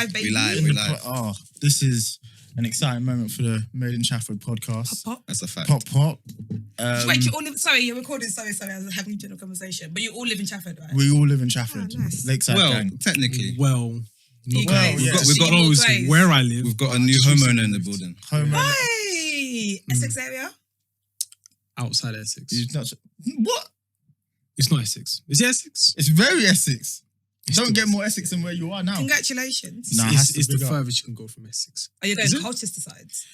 live, baby. We live. Oh, this is an exciting moment for the Made In Chafford podcast. Pop. That's a fact. Pop. Wait, you all live... Sorry, you're recording. Sorry. I was having a general conversation. But you all live in Chafford, right? We all live in Chafford. Oh, nice. Lakeside gang. Technically. You Well, guys. yeah. We've got Those where I live. We've got a new homeowner in the building. Hey! Essex area? Outside Essex. What? It's not Essex. Is it Essex? It's very Essex. Don't get more Essex than where you are now. Congratulations. Nah, It's the furthest you can go from Essex. Are you going Is it? Colchester sides?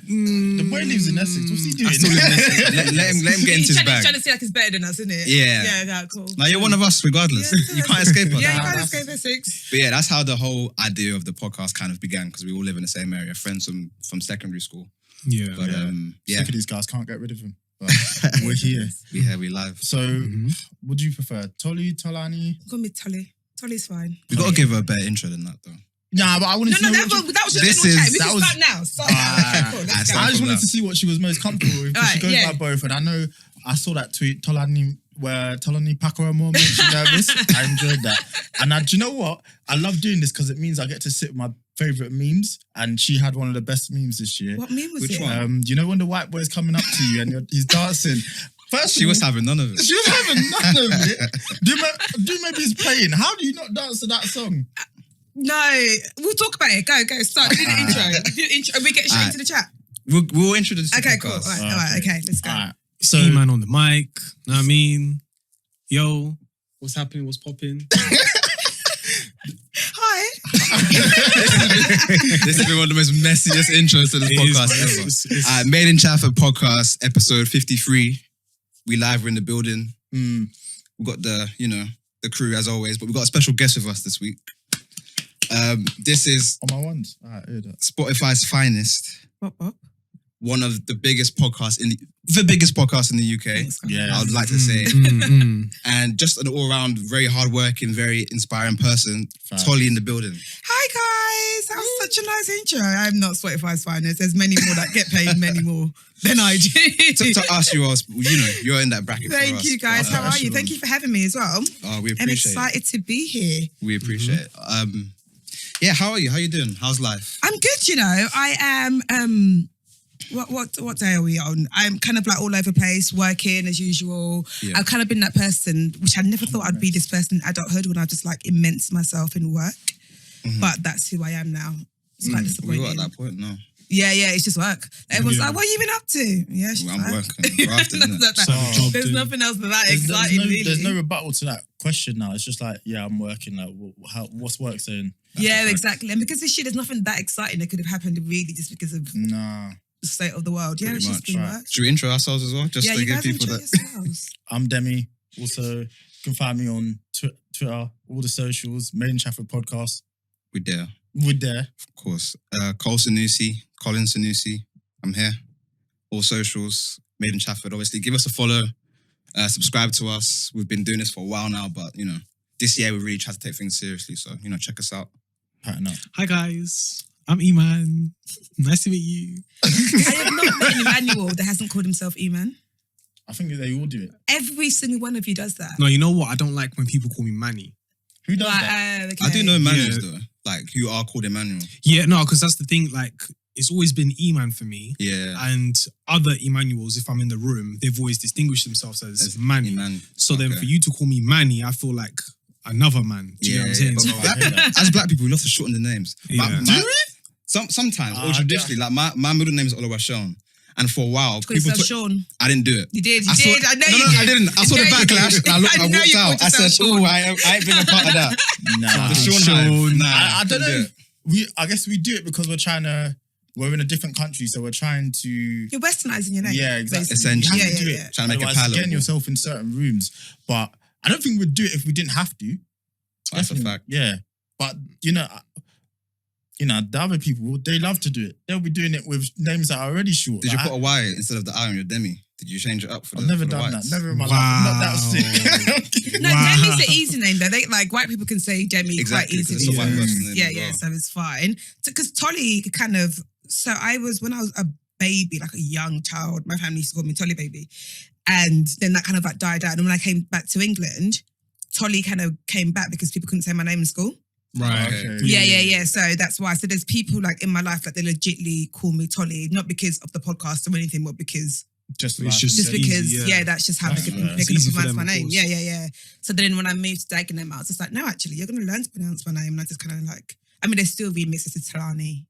The boy lives in Essex. What's he doing? I still live in Essex. let him get into his He's bag. trying to see like it's better than us, isn't it? Yeah. Yeah, cool. Now you're one of us regardless. Yeah, You can't escape us. Yeah, you Nah, can't that's- escape Essex. But yeah, that's how the whole idea of the podcast kind of began, because we all live in the same area, friends from secondary school. Yeah. But Sick of these guys, can't get rid of him. But we're here. we live. So, what do you prefer? Tolly, Tolani? Call me Tolly. Tolly's fine. We got to give her a better intro than that, though. Nah, but I wanted to know. that was your general chat. We can start now. Ah, Okay, cool. Let's go. I just wanted to see what she was most comfortable with. 'Cause she goes yeah. by both, and I know I saw that tweet Tolani where Tolani Pakaramo made you nervous. I enjoyed that, and do you know what? I love doing this because it means I get to sit with my favorite memes, and she had one of the best memes this year. What meme was Which it? one? Do you know when the white boy's coming up to you and he's dancing? First, She was having none of it. She was having none of it. Do maybe he's playing. How do you not dance to that song? No, we'll talk about it. Go. Start. Do the intro. Do the intro. We get straight into the chat. We'll introduce the Okay, podcast. cool. All right. Okay, let's go. All right. So, Eman on the mic. Know what I mean? Yo, what's happening? What's popping? Hi. This has been one of the most messiest intros to this It podcast is, ever. it's- Made in Chafford Podcast, episode 53. We live, we're in the building. We've got the crew as always, but we've got a special guest with us this week. This is On my ones. All right, hear that. Spotify's finest, What? one of the biggest podcasts the biggest podcast in the UK. Yeah. I would like to say. Mm. And just an all-round, very hardworking, very inspiring person. Facts. Tolly in the building. Hi guys. That was such a nice intro. I'm not Spotify's finest. There's many more that get paid many more than I do. To us, you're in that bracket. for Thank us. you guys. How are you? Sure. Thank you for having me as well. We I'm appreciate it. excited to be here. We appreciate it. Yeah, how are you? How you doing? How's life? I'm good, I am what day are we on? I'm kind of like all over the place, working as usual. Yeah. I've kind of been that person, which I never thought I'd be this person in adulthood when I just like immense myself in work. But that's who I am now. It's quite disappointing. We're at that point now. Yeah, it's just work. Everyone's Yeah. like, what have you been up to? Yeah, it's just I'm work. working. Grafting, innit? There's Job nothing else that There's exciting, really. there's no rebuttal to that question now. It's just like, yeah, I'm working. Like, what's work saying? That's Yeah, the fact. exactly. And because this shit, there's nothing that exciting that could have happened really just because of Nah. the state of the world. Yeah, Pretty it's just much, been right. work. Should we intro ourselves as well? Just Yeah, to you give guys people enjoy that. yourselves. I'm Demi. Also, you can find me on Twitter, all the socials, Made In Chafford Podcast. We're there, We're there. of course. Colin Sanusi. I'm here. All socials, Made in Chafford. Obviously, give us a follow. Subscribe to us. We've been doing this for a while now, but this year we really tried to take things seriously. So check us out. Pattern up. Hi, guys. I'm Eman. Nice to meet you. I have not met an Emmanuel that hasn't called himself Eman. I think they all do it. Every single one of you does that. No, you know what? I don't like when people call me Manny. Who does Like, that? okay. I do know Emmanuel's Yeah. though, like who are called Emmanuel. Yeah, no, because that's the thing. Like, it's always been Eman for me. Yeah, And other Emmanuels, if I'm in the room, they've always distinguished themselves as Manny. Eman. So then Okay. for you to call me Manny, I feel like another man. Do you know what I'm saying? but So, I hear that. as black people, we love to shorten the names. Yeah. Do we? Sometimes, or Ah, traditionally, like my middle name is Oluwaseun, and for a while, Call yourself took- Sean. I didn't do it. You did. You I saw- did. I know no, you no, did. I didn't. I saw the know you backlash. did. I know walked you out. called I said, yourself "Oh, Sean. I ain't been a part of that." Nah. The Sean Sean. hype. Nah, I don't couldn't know. do it. I guess we do it because we're in a different country, so we're trying to. You're westernising your name. Yeah, exactly. basically. Essentially. You Yeah, have to do yeah, it. yeah. Trying to make it Otherwise, palatable. getting yourself in certain rooms. But I don't think we'd do it if we didn't have to. That's a fact. Yeah. But, the other people, they love to do it. They'll be doing it with names that are already short. Did you Like, put a Y instead of the I on your Demi? Did you change it up for the? I've never for the done whites? that. Never in my life. I'm not that Wow. sick. No, Wow. Demi's the easy name though. They like white people can say Demi Exactly, quite 'cause easily. it's a white Yeah. person name Yeah, as well. so it's fine. Because Tolly kind of. So when I was a baby, like a young child, my family used to call me Tolly baby, and then that kind of like died out. And when I came back to England, Tolly kind of came back because people couldn't say my name in school. Right. Okay. Yeah. So that's why. So there's people like in my life that they legitly call me Tolly, not because of the podcast or anything, but because Just It's like- just just easy, because yeah. that's just how That's they're fair. gonna It's easy for pronounce them, my of name. course. Yeah. So then when I moved to Dagenham, I was just like, no, actually, you're gonna learn to pronounce my name, and I just kind of like, I mean, they still remix it to Talani.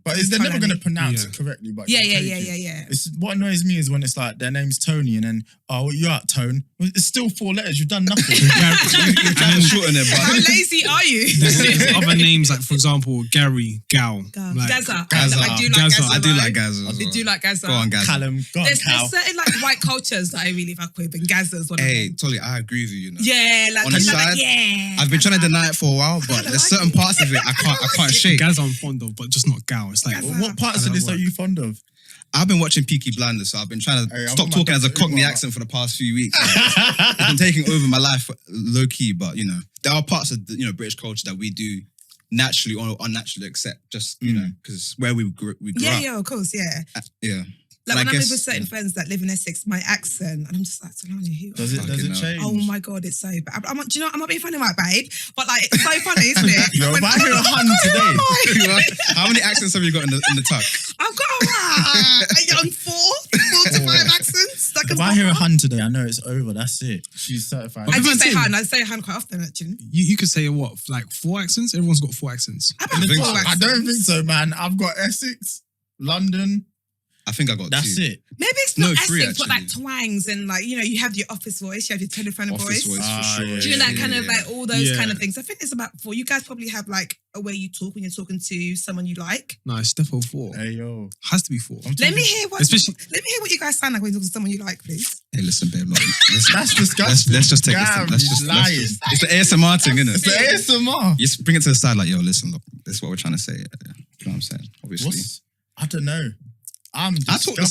But they're never going to Tolani. pronounce Yeah. it correctly. But Yeah. you take it. It's what annoys me is when it's like their name's Tony and then you're at Tone. It's still 4 letters. You've done nothing. You're trying to shorten it, How but lazy are you? There's other names like, for example, Gary, Gal. Like, Gaza. Gaza. I do like Gaza. Gaza. I do right? like Gaza. I do like Gaza. Go on, Gaza. Callum, go on, There's Cal. certain like white cultures that I really fuck with, and Gaza's one of Hey, them. Tolly, I agree with you. You know. Yeah, like On the I'm side, like, yeah. I've been trying to deny it for a while, but kinda there's like certain it. parts of it I can't shake. Guys I'm fond of, but just not Gal. It's like, Gaza. What parts I of don't this are work. you fond of? I've been watching Peaky Blinders, so I've been trying to Hey, stop I'm talking as a about to Cockney Uber. accent for the past few weeks. It's been taking over my life low key, but you know, there are parts of the, British culture that we do naturally or unnaturally accept, just because where we grew up. Yeah, of course, yeah. Yeah. Like And when I I'm guess- with certain friends that live in Essex, my accent, and I'm just like, Solani, who? Does it Fucking hell. change? Oh my god, it's so bad. I'm not, do you know? I'm not being funny, like, babe, but like, it's so funny, isn't it? Yo, if I hear a hun today, How many accents have you got in the tuck? I've got a young 4 to 5 accents. That can if I hear a hun today, I know it's over. That's it. She's certified. I do Everyone's say saying- hun. I say hun quite often, actually. you could say what, like 4 accents? Everyone's got 4 accents. How about I think 4 so. I accents? don't think so, man. I've got Essex, London. I think I got That's 2. it. Maybe it's No, not 3 Essex, but like actually. twangs and like, you have your office voice, you have your telephone Office voice Ah, for sure. yeah, Do you know that kind of yeah. like all those Yeah. kind of things? I think it's about 4. You guys probably have like a way you talk when you're talking to someone you like. No, it's definitely 4. Hey, yo. Has to be 4. Let me hear what Especially- you guys sound like when you talk to someone you like, please. Hey, listen, babe. Look, That's disgusting. let's just take Damn, this. he's lying. It's the ASMR thing, isn't It's it? the ASMR. You just bring it to the side, like, yo, listen, look, this is what we're trying to say. Yeah. You know what I'm saying? Obviously. I don't know. I talk the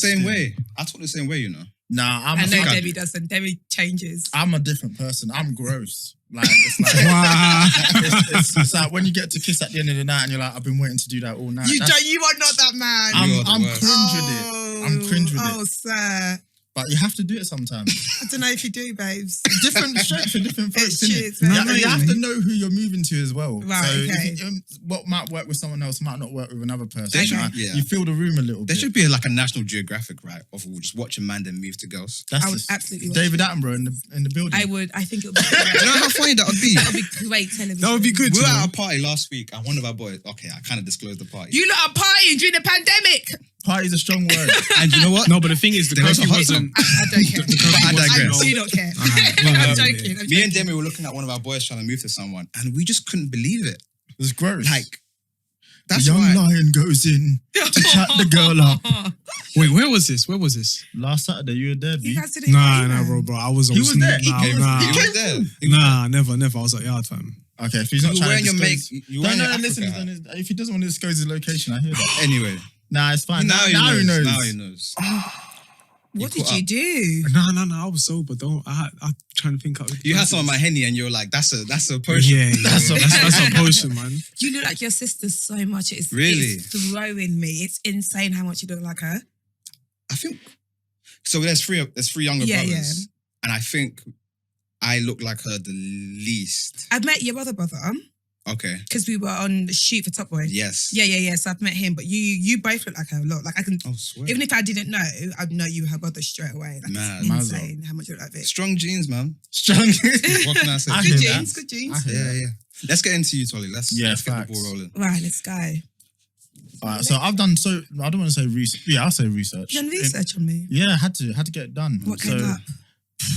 same way. You know. Nah, I know think I- Debbie doesn't. Debbie changes. I'm a different person. I'm gross. Like, it's like, Wow. it's like when you get to kiss at the end of the night and you're like, I've been waiting to do that all night. You That's- don't. You are not that man. You are the I'm worst. cringe with it. I'm cringe with Oh, it. sir. But you have to do it sometimes. I don't know if you do, babes. Different strokes for different folks, It innit? is, man. You have to know who you're moving to as well. Right, So okay. what might work with someone else might not work with another person. There should- Like, yeah. You feel the room a little There bit. should be like a National Geographic, right, of just watching man then move to girls. That's I would just absolutely watch David it. Attenborough in the building. I would. I think it would be Do you know great. how funny that would be? That would be great television. That would be good. We were you know? at a party last week and one of our boys, okay, I kind of disclosed the party. You lot are partying during the pandemic. Party's a strong word. And you know what? No, but the thing is, the There was a curfew hot wasn't. I don't care. I digress. I do not care. Alright, I'm well, joking. I'm Me and joking. Demi were looking at one of our boys trying to move to someone and we just couldn't believe it. It's gross. Like, the that's young why. lion goes in to chat the girl up. Wait, where was this? Where was this? Last Saturday, you were there, You B. guys didn't Nah, invite nah, me. bro. I was. He was there. He Nah, came- nah. he He came was there. Nah, never. I was at Yard, fam. Okay, if he's not You trying wearing to your disclose... make. You wearing No, your listen. Africa hat. If he doesn't want to disclose his location, I hear that. Anyway, Nah, it's fine. now he he knows. Now he knows. What You did caught you do? Nah. I was sober. Don't. I trying to think. You had some of my Henny and you were like, that's a potion. Yeah, That's that's a potion, man. You look like your sister so much. It's Really? it's throwing me. It's insane how much you look like her. I think so. There's three younger Yeah, brothers, and I think I look like her the least. I've met your brother Okay. because we were on the shoot for Top Boy. Yes. Yeah. So I've met him, but you both look like her a lot. Like I can, Oh, swear. even if I didn't know, I'd know you were her brother straight away. Like Mad. it's Man's insane how much you look like Vic. Strong genes, man. Strong. What can I say? I Good hear genes, that. good genes. I hear Yeah, that. yeah. Let's get into you, Tolly. Let's get the facts. ball rolling. Right, let's go. Alright, so I've done so. I don't want to say research. Yeah, I'll say research. You done research on me. Yeah, I had to get it done. What so, came up?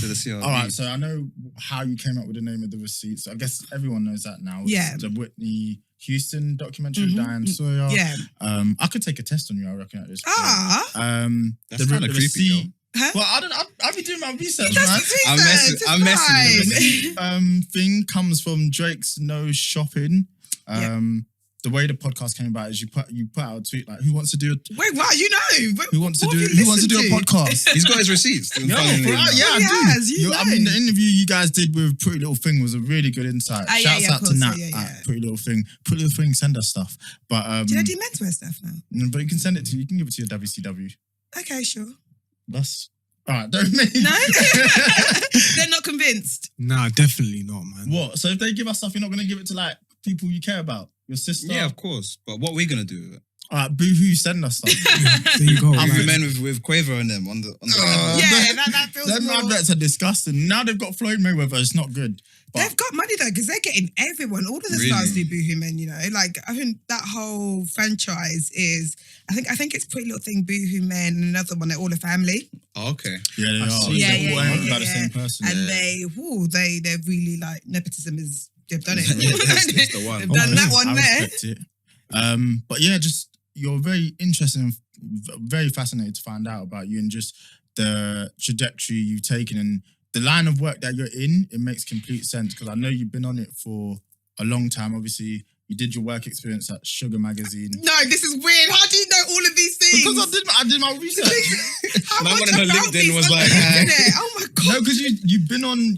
To the CRB. all right, so I know how you came up with the name of the receipt. So I guess everyone knows that now. It's Yeah. the Whitney Houston documentary, Mhm. Diane Sawyer. Yeah. I could take a test on you, I reckon, at this point. Ah. That's kinda creepy, Huh? Well, I don't. I'll be doing my research, That's man. the I'm research. messing- I'm messing with It's The thing comes from Drake's No Shopping. Yeah. The way the podcast came about is you put out a tweet like, who wants to do a fine. Wait, wow, you know. who wants to What do have you who wants to do a listened to? podcast? He's got his receipts. Yeah, I do. He has, you I mean, know. the interview you guys did with Pretty Little Thing was a really good insight. Ah, yeah, Shouts yeah, out of to course, Nat yeah. at Pretty Little Thing. Pretty Little Thing, send us stuff. But Did I do menswear stuff now? but you can send it to you can give it to your WCW. Okay, sure. That's all right. Don't make No? They're not convinced. Nah, definitely not, man. What? So if they give us stuff, you're not going to give it to like people you care about? Your sister? Yeah, of course. But what are we gonna do with it? All right, boohoo, send us stuff. There you go. I'm right. men with Quavo and them on the Yeah, that feels Them more... adverts are disgusting. Now they've got Floyd Mayweather. It's not good. But They've got money though, because they're getting everyone. All of the Really? stars do Boohoo Men, you know. Like I think that whole franchise is. I think it's Pretty Little Thing, Boohoo Men, and another one. They're all a family, Oh, okay. yeah, they I've are. seen They're it. all owned by the same person. and they're really like nepotism is. They've done it. Yeah, that's the one. They've done that one I there. respect it. But yeah, just you're very interesting, very fascinated to find out about you and just the trajectory you've taken and the line of work that you're in. It makes complete sense because I know you've been on it for a long time. Obviously, you did your work experience at Sugar Magazine. No, this is weird. How do you know all of these things? Because I did my research. How Man much went on her about LinkedIn these was on the like, internet? Oh my god! No, because you've been on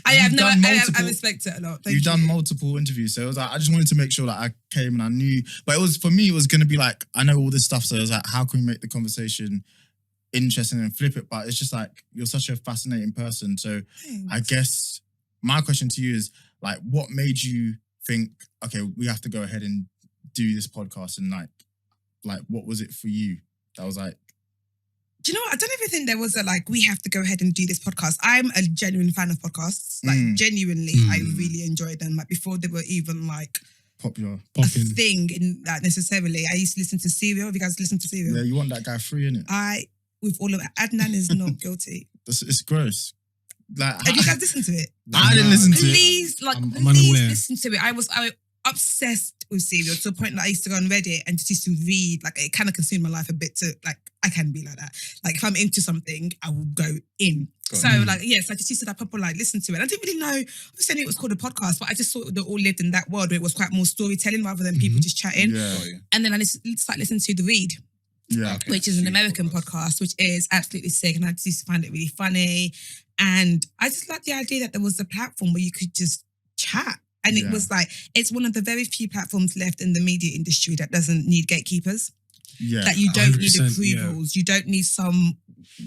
I done multiple- I respect it a lot. Thank you've you. done multiple interviews, so it was like I just wanted to make sure that I came and I knew. But it was for me, it was going to be like I know all this stuff, so it was like, how can we make the conversation interesting and flip it? But it's just like you're such a fascinating person. So I guess my question to you is like, what made you think, okay, we have to go ahead and do this podcast, and like what was it for you that was like? Do you know what? I don't even think there was a like, we have to go ahead and do this podcast. I'm a genuine fan of podcasts. Like, genuinely, I really enjoy them. Like, before they were even like Popular. a thing in that necessarily. I used to listen to Serial. Have you guys listened to Serial? Yeah, you want that guy free, innit? With all of it, Adnan is not guilty. It's gross. Like, Have you guys listened to it? I didn't listen to it. Please, like, I'm please unaware. listen to it. I was obsessed with Serial to the point that I used to go on Reddit and just used to read. Like, it kind of consumed my life a bit. To like, I can be like that. Like, if I'm into something, I will go in. Like, yes, I just used to like proper like listen to it. I didn't really know. Obviously, I knew it was called a podcast, but I just thought they all lived in that world where it was quite more storytelling rather than people just chatting. Yeah. And then I started listening to The Read, Yeah. Okay. which is an American podcast, which is absolutely sick. And I just used to find it really funny. And I just like the idea that there was a platform where you could just chat. And it was like, it's one of the very few platforms left in the media industry that doesn't need gatekeepers. Yeah. That you don't need 100%, approvals. You don't need some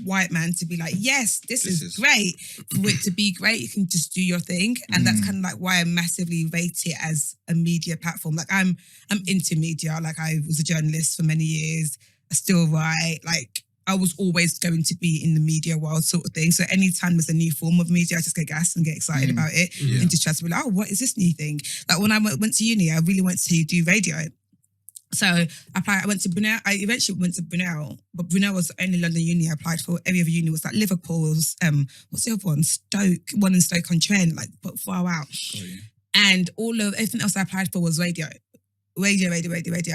white man to be like, yes, this is great. For it to be great, you can just do your thing. And that's kind of like why I massively rate it as a media platform. Like I'm into media. Like I was a journalist for many years. I still write. Like I was always going to be in the media world sort of thing. So anytime there's a new form of media, I just get gassed and get excited about it and just try to be like, oh, what is this new thing? Like when I went to uni, I really went to do radio. So I went to Brunel. I eventually went to Brunel, but Brunel was the only London uni I applied for. Every other uni was like Liverpool's, what's the other one? One in Stoke-on-Trent, like but far out. Oh, yeah. And everything else I applied for was radio. Radio,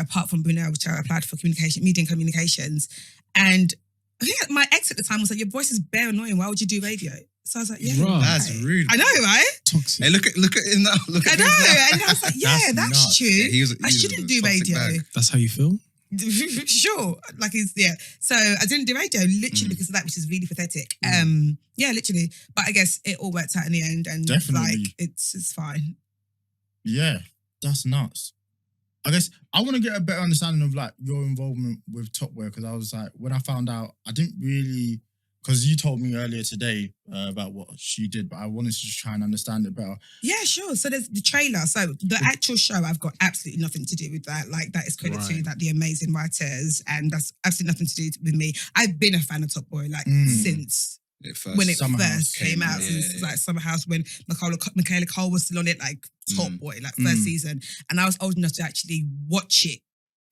apart from Brunel, which I applied for media and communications. And I think my ex at the time was like, your voice is bare annoying. Why would you do radio? So I was like, yeah. Right. That's right. rude. I know, right? Toxic. Hey, look at him now. Look I at know. him now. And I was like, yeah, That's that's nuts. true. Yeah, I shouldn't do toxic radio. bag. That's how you feel? Sure. Like So I didn't do radio literally because of that, which is really pathetic. Yeah, literally. But I guess it all worked out in the end and Definitely. like it's fine. Yeah, that's nuts. I guess I want to get a better understanding of like your involvement with Top Wear because I was like, when I found out, I didn't really, because you told me earlier today about what she did, but I wanted to just try and understand it better. Yeah, sure. So there's the trailer. So the actual show, I've got absolutely nothing to do with that. Like that is credit to like the amazing writers, and that's absolutely nothing to do with me. I've been a fan of Top Boy like since when it Summer House first came out, since like Summer House when Michaela Cole was still on it, like Top Boy, like first season, and I was old enough to actually watch it.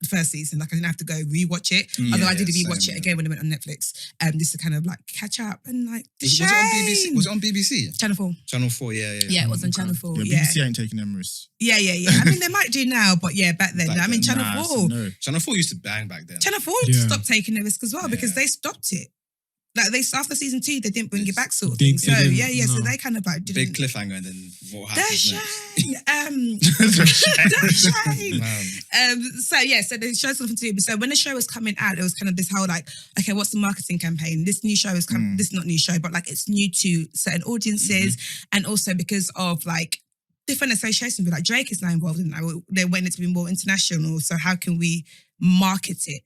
The first season, like I didn't have to go rewatch it. Although I did rewatch it again when it went on Netflix, just to kind of like catch up and like the Was it on BBC? Was it on BBC? Channel 4. Channel 4, yeah. Yeah, it was on Channel 4. Yeah, BBC ain't taking them risks. Yeah. I mean, they might do now, but yeah, back then. Back I mean, then, Channel 4. No. Channel 4 used to bang back then. Channel 4 Yeah. stopped taking the risk as well because they stopped it. Like after season 2, they didn't bring it back, sort of They thing. So didn't, yeah. So no. they kind of like didn't. Big cliffhanger and then what The happens shame. next? The shame. Man. So the show's nothing to do. So when the show was coming out, it was kind of this whole like, okay, what's the marketing campaign? This new show is coming. This is not new show, but like it's new to certain audiences, and also because of like different associations. With like Drake is now involved in that. They want it to be more international. So how can we market it?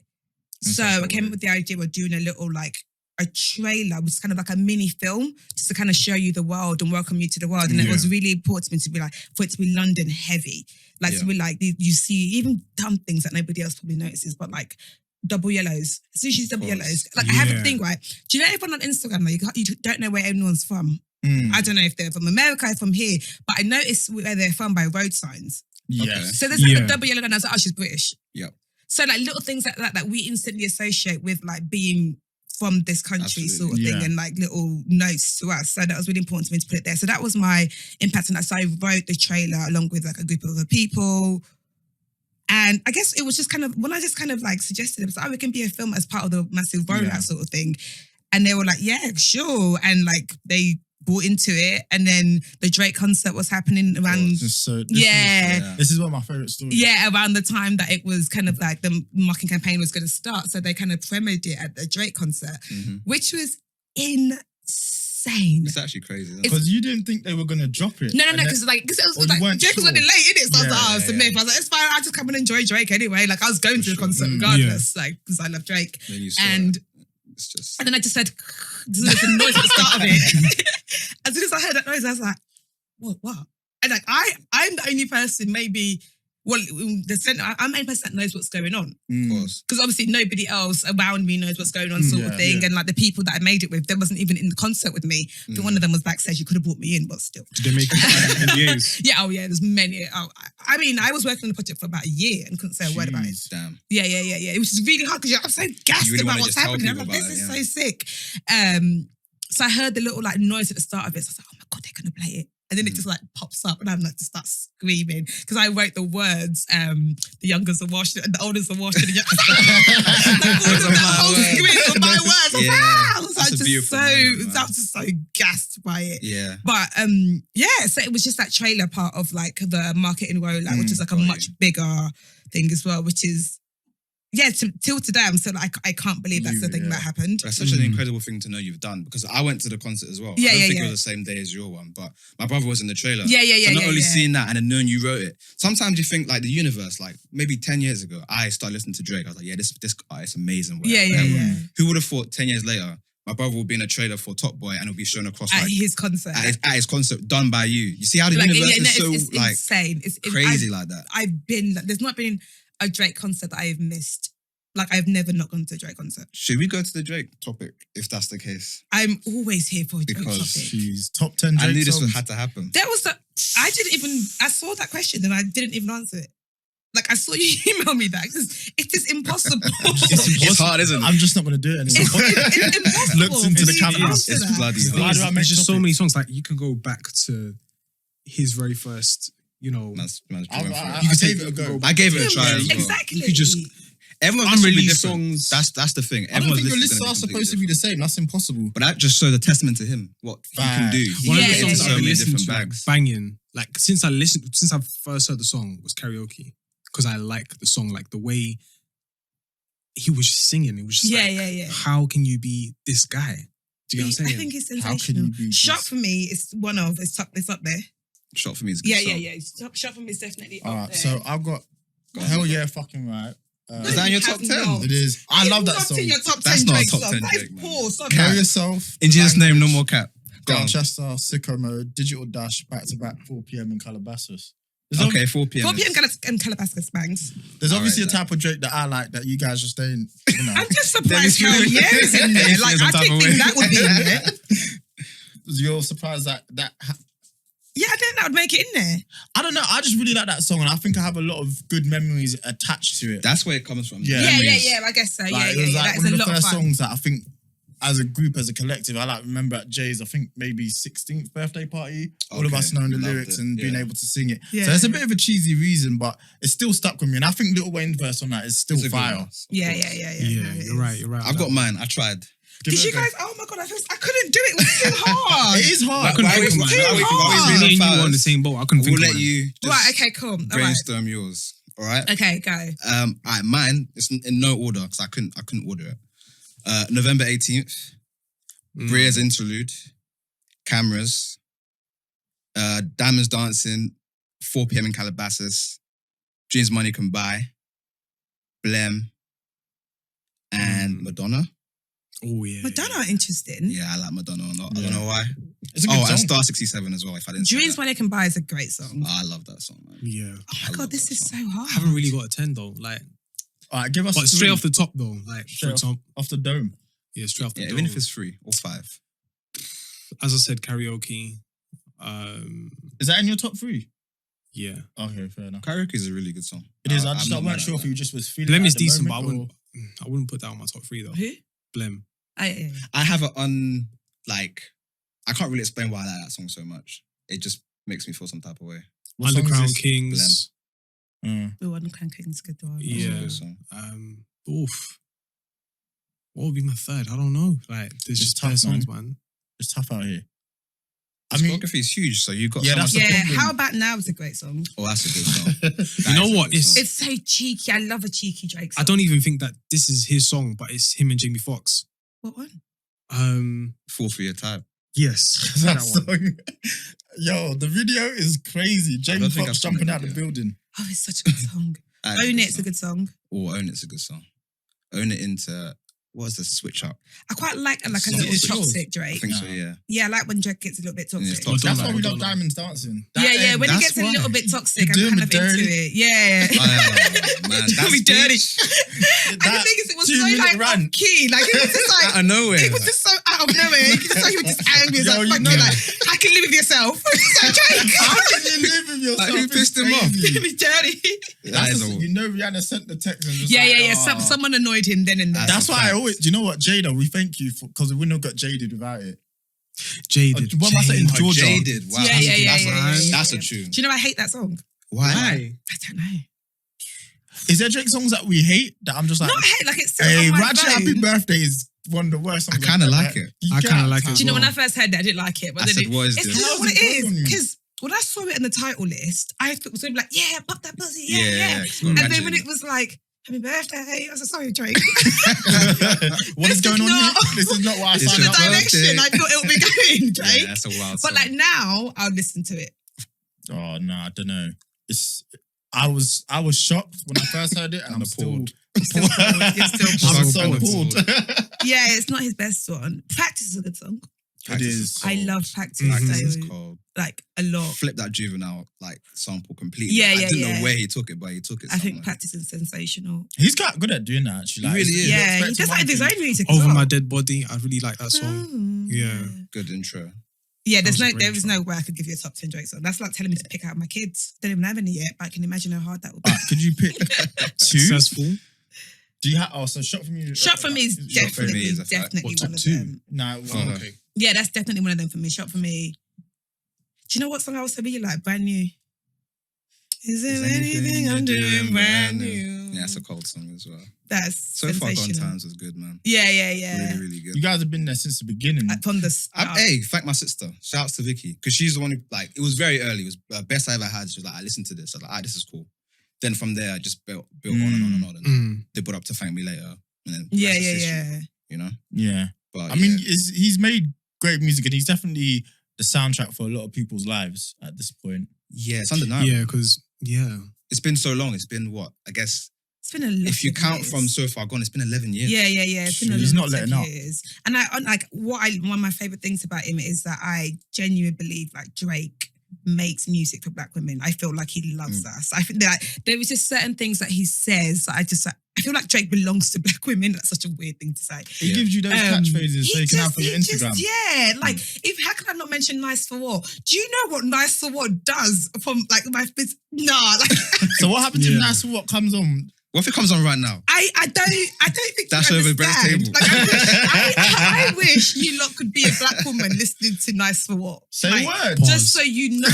So I came up with the idea of doing a little like a trailer, which is kind of like a mini film, just to kind of show you the world and welcome you to the world. And it was really important to me to be like, for it to be London heavy. Like to be like, you see even dumb things that nobody else probably notices, but like double yellows. As soon as you see double yellows, like I have a thing, right? Do you know everyone on Instagram, like, you don't know where anyone's from? I don't know if they're from America, from here, but I noticed where they're from by road signs. Yes. So there's like a double yellow and I was like, oh, she's British. Yep. So like little things like that we instantly associate with like being from this country sort of thing, and like little notes to us. So that was really important to me to put it there. So that was my impact on that. So I wrote the trailer along with like a group of other people. And I guess it was just kind of, when I just kind of like suggested it, was like, oh, it can be a film as part of the massive rollout sort of thing. And they were like, yeah, sure. And like they bought into it. And then the Drake concert was happening around. This is one of my favourite stories. Yeah, around the time that it was kind of like the marketing campaign was going to start. So they kind of premiered it at the Drake concert, which was insane. It's actually crazy. Because you didn't think they were going to drop it. No, because it was like Drake was running late, innit? So I was like, oh, it's a myth. I was like, it's fine, I'll just come and enjoy Drake anyway. Like I was going to the concert regardless, like because I love Drake. And then I just said, there's a noise at the start of it. As soon as I heard that noise, I was like, what? And like I'm the only person maybe, I'm the only person that knows what's going on. Of course. Because obviously nobody else around me knows what's going on sort of thing. And like the people that I made it with, they wasn't even in the concert with me. I think one of them was backstage. You could have brought me in, but still. Did they make NDAs? Yeah, there's many. I mean, I was working on the project for about a year and couldn't say a word about it. Damn. Yeah. It was just really hard because I'm so gassed really about wanna what's just tell happening. I'm people like, about this it, is so sick. So I heard the little like noise at the start of it. So I was like, oh my God, they're going to play it. And then it just like pops up and I'm like, just start screaming. Because I wrote the words, the youngest are washed and the oldest are washed. And the whole script of my words. I was just so gassed by it. Yeah. But so it was just that trailer part of like the marketing rollout, which is like a much bigger thing as well, which is, till today, I'm still like, I can't believe that's the thing that happened. That's such an incredible thing to know you've done, because I went to the concert as well. I don't think it was the same day as your one, but my brother was in the trailer. So not only seeing that and then knowing you wrote it. Sometimes you think like the universe, like maybe 10 years ago, I started listening to Drake. I was like, this artist's amazing. Who would have thought 10 years later, my brother will be in a trailer for Top Boy and it'll be shown across at his concert. At his concert, done by you. You see how the universe is so it's like insane. It's crazy like that. There's not been a Drake concert that I've missed. Like I've never not gone to a Drake concert. Should we go to the Drake topic if that's the case? I'm always here for a Drake topic. She's top 10 Drake I knew this songs. had to happen. I saw that question and I didn't even answer it. Like I saw you email me that. It's just impossible. It's hard, isn't it? I'm just not going to do it anymore. It's impossible. Looks into the camera. It's bloody hard. Why do I make There's just so topics? many songs. Like you can go back to his very first, Man's going for it. I gave it a go. I gave it a try as well. Exactly. You could just Everyone's unreleased songs. That's the thing. I don't think your Everyone's lists are supposed to be the same. That's impossible. But that just shows a testament to him, what he can do. He one of Yeah, the can songs so I've been many listening different to, like, bags. banging. Like since I first heard the song was karaoke, because I like the song, like the way he was just singing. It was just how can you be this guy? Do you get what I'm saying? I think it's How can sensational. you be Shot this? for me is it's up there. Shot for me is a good song. Shot for me is definitely All up right, there. so I've got hell yeah, fucking right. Is that in your top 10? It is. I love that It's song. not in your top 10 That's not a Drake top song. 10 That is Drake, man. poor. Stop Carry that. Yourself. In Jesus' name, no Language, more cap. Go on. Manchester, Sicko Mode, Digital Dash, back to back, 4 p.m. in Calabasas. Okay, 4 p.m. 4 p.m. and Calabasas bangs. There's obviously a Alright, type of Drake that I like that you guys just ain't, you know. I'm just surprised Demi's how yeah is in there. Demi's Like some I type didn't of think way. that would be in there. You're surprised that Yeah, I think that would make it in there. I don't know. I just really like that song, and I think I have a lot of good memories attached to it. That's where it comes from. Yeah. Yeah. I guess so. Like, it was like one of the first songs that I think, as a group, as a collective, I like remember at Jay's, I think maybe 16th birthday party. All of Okay. us knowing the Loved lyrics it. and being Yeah. able to sing it. Yeah. So it's a bit of a cheesy reason, but it's still stuck with me. And I think Lil Wayne's verse on that is still It's a good fire. one, of Yeah. course. No, Yeah, it you're is. right. I've got mine. I tried. Give Did it you a go. guys? Oh my god, I couldn't do it. It was too hard. It is hard. couldn't Why think we- of mine. why we- Too why we hard. being Me and you fast? were on the same boat. I couldn't We'll think let of mine. you just Right. Okay. Cool. All right. brainstorm yours. All right. Okay. Go. All right. Mine. It's in no order because I couldn't order it. November 18th. Bria's interlude. Cameras. Diamonds dancing. 4 p.m. in Calabasas. Dreams money can buy. Blem. And Madonna. Oh yeah. Madonna, interesting. Yeah, I like Madonna a lot. I don't know why. It's a good song. And Star 67 as well, if I didn't say Dreams that. Money Can Buy is a great song. Oh, I love that song, man. Yeah. Oh my God, this is so hard. I haven't really got a 10 though. Like, All right, give us but straight 3. off the top though. Like, for Straight example, off the dome. yeah, straight off the Yeah, dome. even if it's 3 or 5. As I said, karaoke. Is that in your top 3? Yeah. Okay, fair enough. Karaoke is a really good song. It is. I'm I just not weren't mad sure at if you that. just was feeling. Blem it is at the decent, but moment, I wouldn't put that on my top 3 though. Who? Blem. Yeah. I have I can't really explain why I like that song so much. It just makes me feel some type of way. What song is Underground this? Kings. The one Crown King's a good one. That's a Yeah. good song. Oof. What would be my third? I don't know. Like, there's It's just tough, bare songs, man. It's tough out here. I mean, Discography is huge, so you've got Yeah, so that's much. the Yeah, problem. How About Now is a great song. Oh, that's a good song. You know what? It's It's so cheeky. I love a cheeky Drake song. I don't even think that this is his song, but it's him and Jamie Foxx. What one? Fall for Your Type. Yes. that that one. song. Yo, the video is crazy. Jamie don't think Foxx I've seen jumping the out the video. building. Oh, it's such a good song. Own It's a good song. Oh, Own It's a good song. Own It into what was the switch up? I quite like a Song. little It's yours. toxic I Drake. think so. Yeah. Yeah, I like when Drake gets a little bit Yeah, toxic. it's toxic. That's why we love Madonna. Diamonds Dancing. Yeah, when he that's gets a why. little bit toxic, You I'm do kind of me into dirty. it. Yeah. Oh, man, Do that's me dirty. That And the thing is, it was so 2-minute like rant. off key. Like it was just like out of nowhere. it was just so out of nowhere. You could just tell he was just angry. He was Yo, like, you fuck know- you, like, I can live with yourself. It's like, Drake, How can you live with yourself? Like, who It's pissed him off? crazy. do me dirty. That is a, You know, Rihanna sent the text and just Yeah. like, "Oh." Someone annoyed him then and there. That's a why I fact. always. Do you know what, Jada? We thank you for because we wouldn't have got jaded without it. Jaded. What am I saying? Georgia. Jaded. Wow. Yeah. That's a tune. Do you know I hate that song? Why? I don't know. Is there Drake songs that we hate that I'm just like, Not hate, like it's still hey, on my Ratchet phone. Happy Birthday is one of the worst I songs. kind of I've ever like heard. it. You I get kinda like it out. as Do you know well. when I first heard that, I didn't like it. But I then said, what is it's this? not How's what it it is. wrong? Because when I saw it in the title list, I thought it was going to be like, yeah, pop that pussy, yeah. Yeah. And then when it was like, happy birthday, I was like, sorry, Drake. What is This going is on not- here? This is not what I It's It's signed the up for. direction I thought it would be going, Yeah, Drake. that's a wild But song. like now, I'll listen to it. Oh no, I don't know. I was shocked when I first heard it, and I'm still appalled. Still appalled. You're still I'm appalled. so appalled. appalled. Yeah, it's not his best one. Practice is a good song. It is. I cold. love Practice. Practice is So, cold. like a lot. Flip that Juvenile like sample completely. Yeah, I yeah, didn't yeah. know where he took it, but he took it. I think somewhere. Practice is sensational. He's quite good at doing that. Actually, He really is. you're Yeah, he expecting does one like his thing. own music as Over well. My Dead Body. I really like that song. Oh. Yeah. Good intro. Yeah, That was a great there is song. no way I could give you a top 10 Drake song. That's like telling me to pick out my kids. Don't even have any yet, but I can imagine how hard that would be. Alright, could you pick two? Successful. Do you have? Oh, so shot for me. Shot for me is Shot for me definitely, is a fact. definitely What, top one of two? them. No. Oh, Okay. Yeah, that's definitely one of them for me. Shot for me. Do you know what song I also really like? Brand New. Is there anything I'm doing brand new? Yeah, it's a cold song as well. That's So Far Gone sensational. Times was good, man. Yeah. Really, really good. You guys have been there since the beginning. From the start. Hey, thank my sister. Shouts to Vicky because she's the one who like. It was very early. It was best I ever had. She was like, I listened to this. I was like, this is cool. Then from there, I just built on and on and on. And Mm. they put up to thank me later. And then Yeah. rest is history, You know, Yeah. but I mean, yeah. he's made great music, and he's definitely the soundtrack for a lot of people's lives at this point. yeah, it's undeniable. Yeah, because, It's been so long. It's been what I guess It's been a lot if you of count years. from So Far Gone, it's been 11 years. Yeah. It's been a He's lot not of letting up. years. And one of my favorite things about him is that I genuinely believe like Drake makes music for black women. I feel like he loves us. I think that there was just certain things that he says that I feel like Drake belongs to black women. That's such a weird thing to say. He gives you those catchphrases so you can have for your Instagram. Like, how can I not mention Nice for What? Do you know what Nice for What does from like my nah, like So what happens if Yeah. Nice What comes on? What if it comes on right now? I don't think Dash you over Brett's understand. table. Like, I wish you lot could be a black woman listening to Nice for What. Say Like, a word. just so you know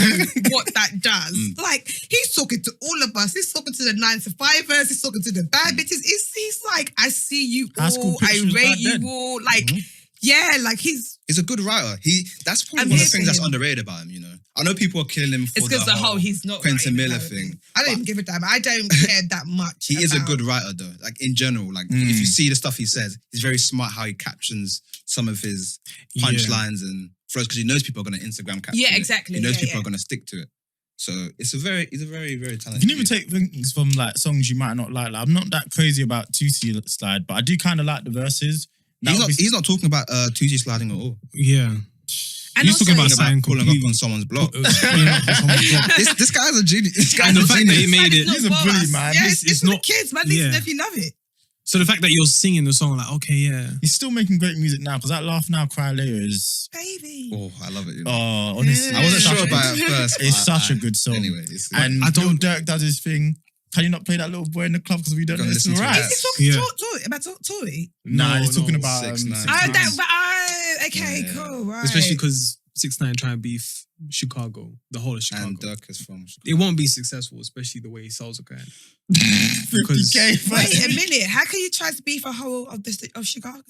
what that does. Like, he's talking to all of us. He's talking to the 9-to-5ers. He's talking to the bad bitches. He's like, I see you High School all. I Pictures rate back you then. all. Like, yeah, like he's He's a good writer. That's probably I'm one of the here for things that's him. underrated about him. I know people are killing him for it's because the whole he's not Quentin writing Miller the thing. I don't even give a damn. I don't care that much. He is a about- good writer though. Like in general, like if you see the stuff he says, he's very smart how he captions some of his punchlines and flows because he knows people are going to Instagram caption. Yeah, it. exactly. He knows Yeah, people yeah. are going to stick to it. So he's a very, very You talented. can even dude. take things from like songs you might not like. I'm not that crazy about 2C Slide, but I do kind of like the verses. He's not talking about 2G sliding at all. Yeah. And he's talking about pulling up on someone's block. This guy's a genius. This guy's and the a fact genius. that he made it. He's a bully, man. Yeah, it's not for the kids, man. Listen if you love it. So the fact that you're singing the song, like, okay, yeah. He's still making great music now, because that Laugh Now, Cry Later is... Baby. Oh, I love it. Oh, honestly. I wasn't sure about it at first. It's such a good song. Anyway, and Dirk does his thing. Can you not play that little boy in the club because we don't listen to right? Is he talking about Tory? Nah, he's talking about 6ix9ine. Okay, cool, right. Especially because 6ix9ine trying to beef Chicago, the whole of Chicago. And Dirk is from Chicago. It won't be successful, especially the way his sales are going. 50K. Wait a minute. How can you try to beef a whole of Chicago?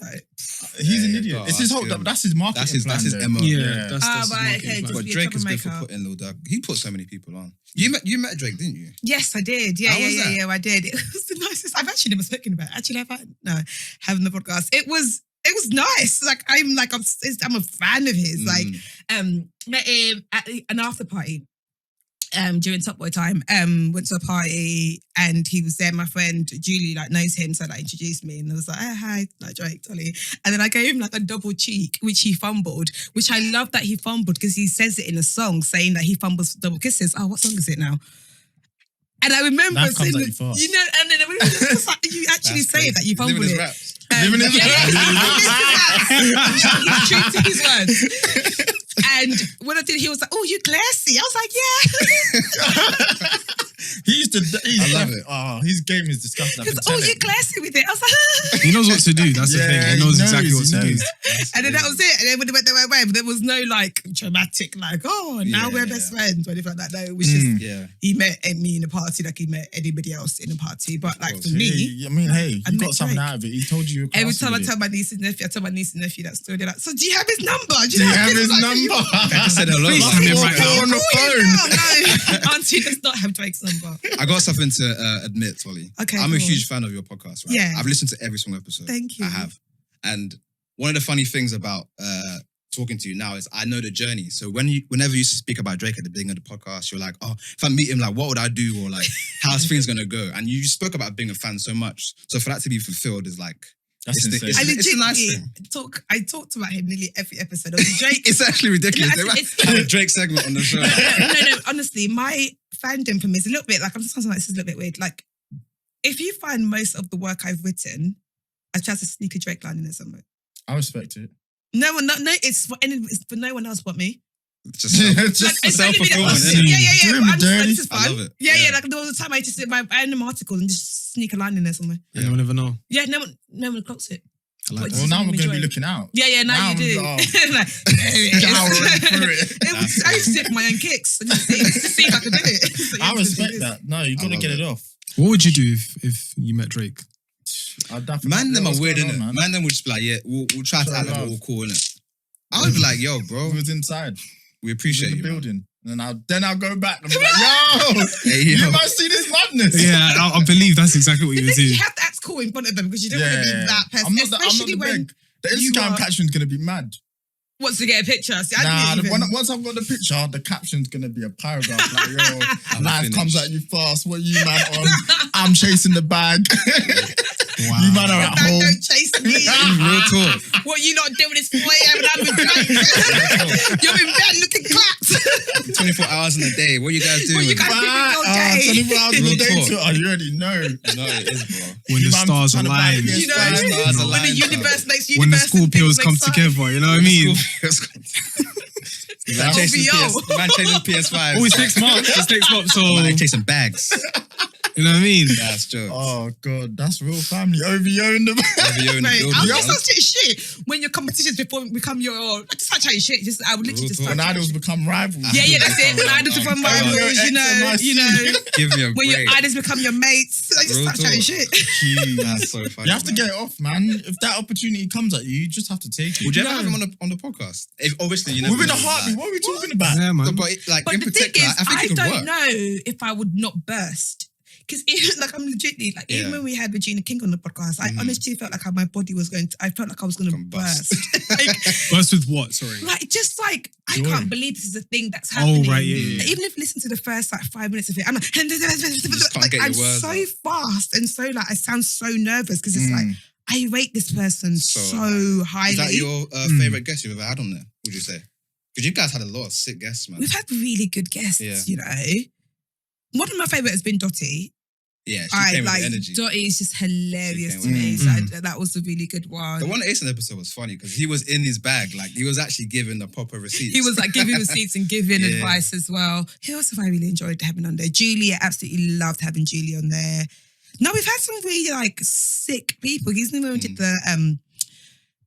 He's an idiot. It's his whole. That's his marketing plan. That's his MO. Yeah, that's right. his Okay. But Drake is good for putting Lil Durk. He put so many people on. You met Drake, didn't you? Yes, I did. Yeah, I did. It was the nicest. I've actually never spoken about it. Actually, having the podcast. It was nice. Like I'm a fan of his. Like met him at an after party. During Top Boy time, went to a party and he was there. My friend Julie knows him, so introduced me and I was like, oh, hi, Drake, Tolly. And then I gave him a double cheek, which he fumbled, which I love that he fumbled because he says it in a song saying that he fumbles double kisses. Oh, what song is it now? And I remember saying, and then it was like, you actually say that you fumbled it. Living his He's true to his words. And when I did, he was like, "Oh, you classy." I was like, "Yeah." I love it. Oh, his game is disgusting. Oh, you classy with it. I was like, he knows what to do. That's the thing. He knows exactly what to do. And then that was it. And then when it went the right way, but there was no dramatic now we're best friends or anything like that. No, it was just he met me in a party like he met anybody else in a party. But for me, I mean, hey, you got something out of it. He told you. Every time I tell my niece and nephew, that story. They're like, "So do you have his number? Do you have his number?" I just said hello. On the phone. No, Auntie does not have Drake's number. I got something to admit, Tolly. Okay, I'm a huge fan of your podcast, right? Yeah. I've listened to every single episode. Thank you. I have. And one of the funny things about talking to you now is I know the journey. So whenever you speak about Drake at the beginning of the podcast, you're like, oh, if I meet him, what would I do? Or how's things going to go? And you spoke about being a fan so much. So for that to be fulfilled is that's insane. It's a nice thing. I talked about him nearly every episode of Drake. It's actually ridiculous. They have a Drake segment on the show. No. Honestly, my fandom for me is a little bit I'm sometimes this is a little bit weird. If you find most of the work I've written, I try to sneak a Drake line in there somewhere. I respect it. It's for no one else but me. Just self-fulfillment. This is fun. I love it. Yeah. There was a time I just did my random article and just sneak a line in there somewhere. Yeah. You'll never know. Yeah, no one clocks it. Well, now we're going to be looking out. Yeah, now you do. Scouring through it. I used to take my own kicks and just see if I could do it. I respect that. No, you got to get it off. What would you do if you met Drake? Man, them are weird, innit? Man, them would just be like, yeah, we'll try to act like we're all cool, innit? I would be like, yo, bro. He was inside. We appreciate in you, the building. And then I'll go back and be like, yo, you must see this madness. Yeah, I believe that's exactly what you would do. You have to act cool in front of them because you don't want to be that person. I'm not the beg. The Instagram caption's going to be mad. What's to get a picture? See, once I've got the picture, the caption's going to be a paragraph. Yo, life comes at you fast. What you man on? I'm chasing the bag. Wow. You man are at home. Don't chase me. Real talk. What you not doing this 4 a.m. and I'm in bed. You're in bed looking clapped. 24 hours in a day. What you guys doing? What you guys doing all day? 24 hours in a day. You already know. No, it is, bro. When the stars align. You know, when the universe makes universe. When the Scorpios come together, you know what I mean? Man chasing PS5. Oh, it's next month. So man chasing bags. You know what I mean? That's jokes. Oh God, that's real family. OVO in the OVO in the building. I'm just chatting shit when your competitions become your. I just start chatting shit. I would literally just. When idols become rivals. Yeah, that's it. When idols become rivals, you know. Give me a break. When your idols become your mates, I just start chatting shit. Jeez. That's so funny. You have to get it off, man. If that opportunity comes at you, you just have to take it. Would you ever have him on the podcast? Obviously, you know. Within a heartbeat. What are we talking about? Yeah, man. But in the particular, thing is, I think it could don't work. know if I would not burst. Because I'm legitly even when we had Regina King on the podcast, I honestly felt like my body was I felt like I was going to burst. Burst with what? Sorry. I can't believe this is a thing that's happening. Oh right, yeah. Even if you listen to the first 5 minutes of it, I'm I'm so fast and so I sound so nervous because it's I rate this person so highly. Is that your favorite guest you've ever had on there? Would you say? Because you guys had a lot of sick guests, man. We've had really good guests, you know. One of my favourite has been Dotty. Yeah, she came with the energy. Dotty is just hilarious to me. So that was a really good one. The one Esan episode was funny because he was in his bag. Like, he was actually giving the proper receipts. He was like giving receipts and giving advice as well. Who else have I really enjoyed having on there? Julie, I absolutely loved having Julie on there. No, we've had some really like sick people. He's the one who did the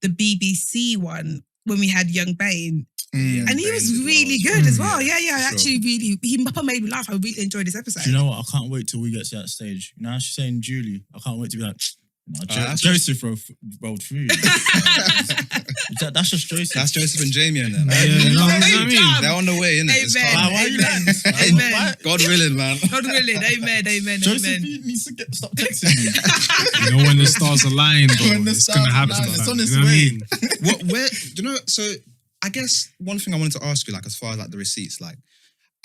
BBC one when we had Young Bane. And he was really good as well. Yeah. Actually, really, he made me laugh. I really enjoyed this episode. Do you know what? I can't wait till we get to that stage. You know, she's saying Julie. I can't wait to be like, Joseph rolled through. That's just Joseph. That's Joseph and Jamie in there. You know what I mean? They're on the way, innit? Amen. Why are you like this? Amen. God willing, man. God willing. Amen. Joseph needs to stop texting me. You know when the stars align, bro, it's gonna happen. It's on its you know way. What I mean? Do you know? So I guess one thing I wanted to ask you, like, as far as like the receipts, like,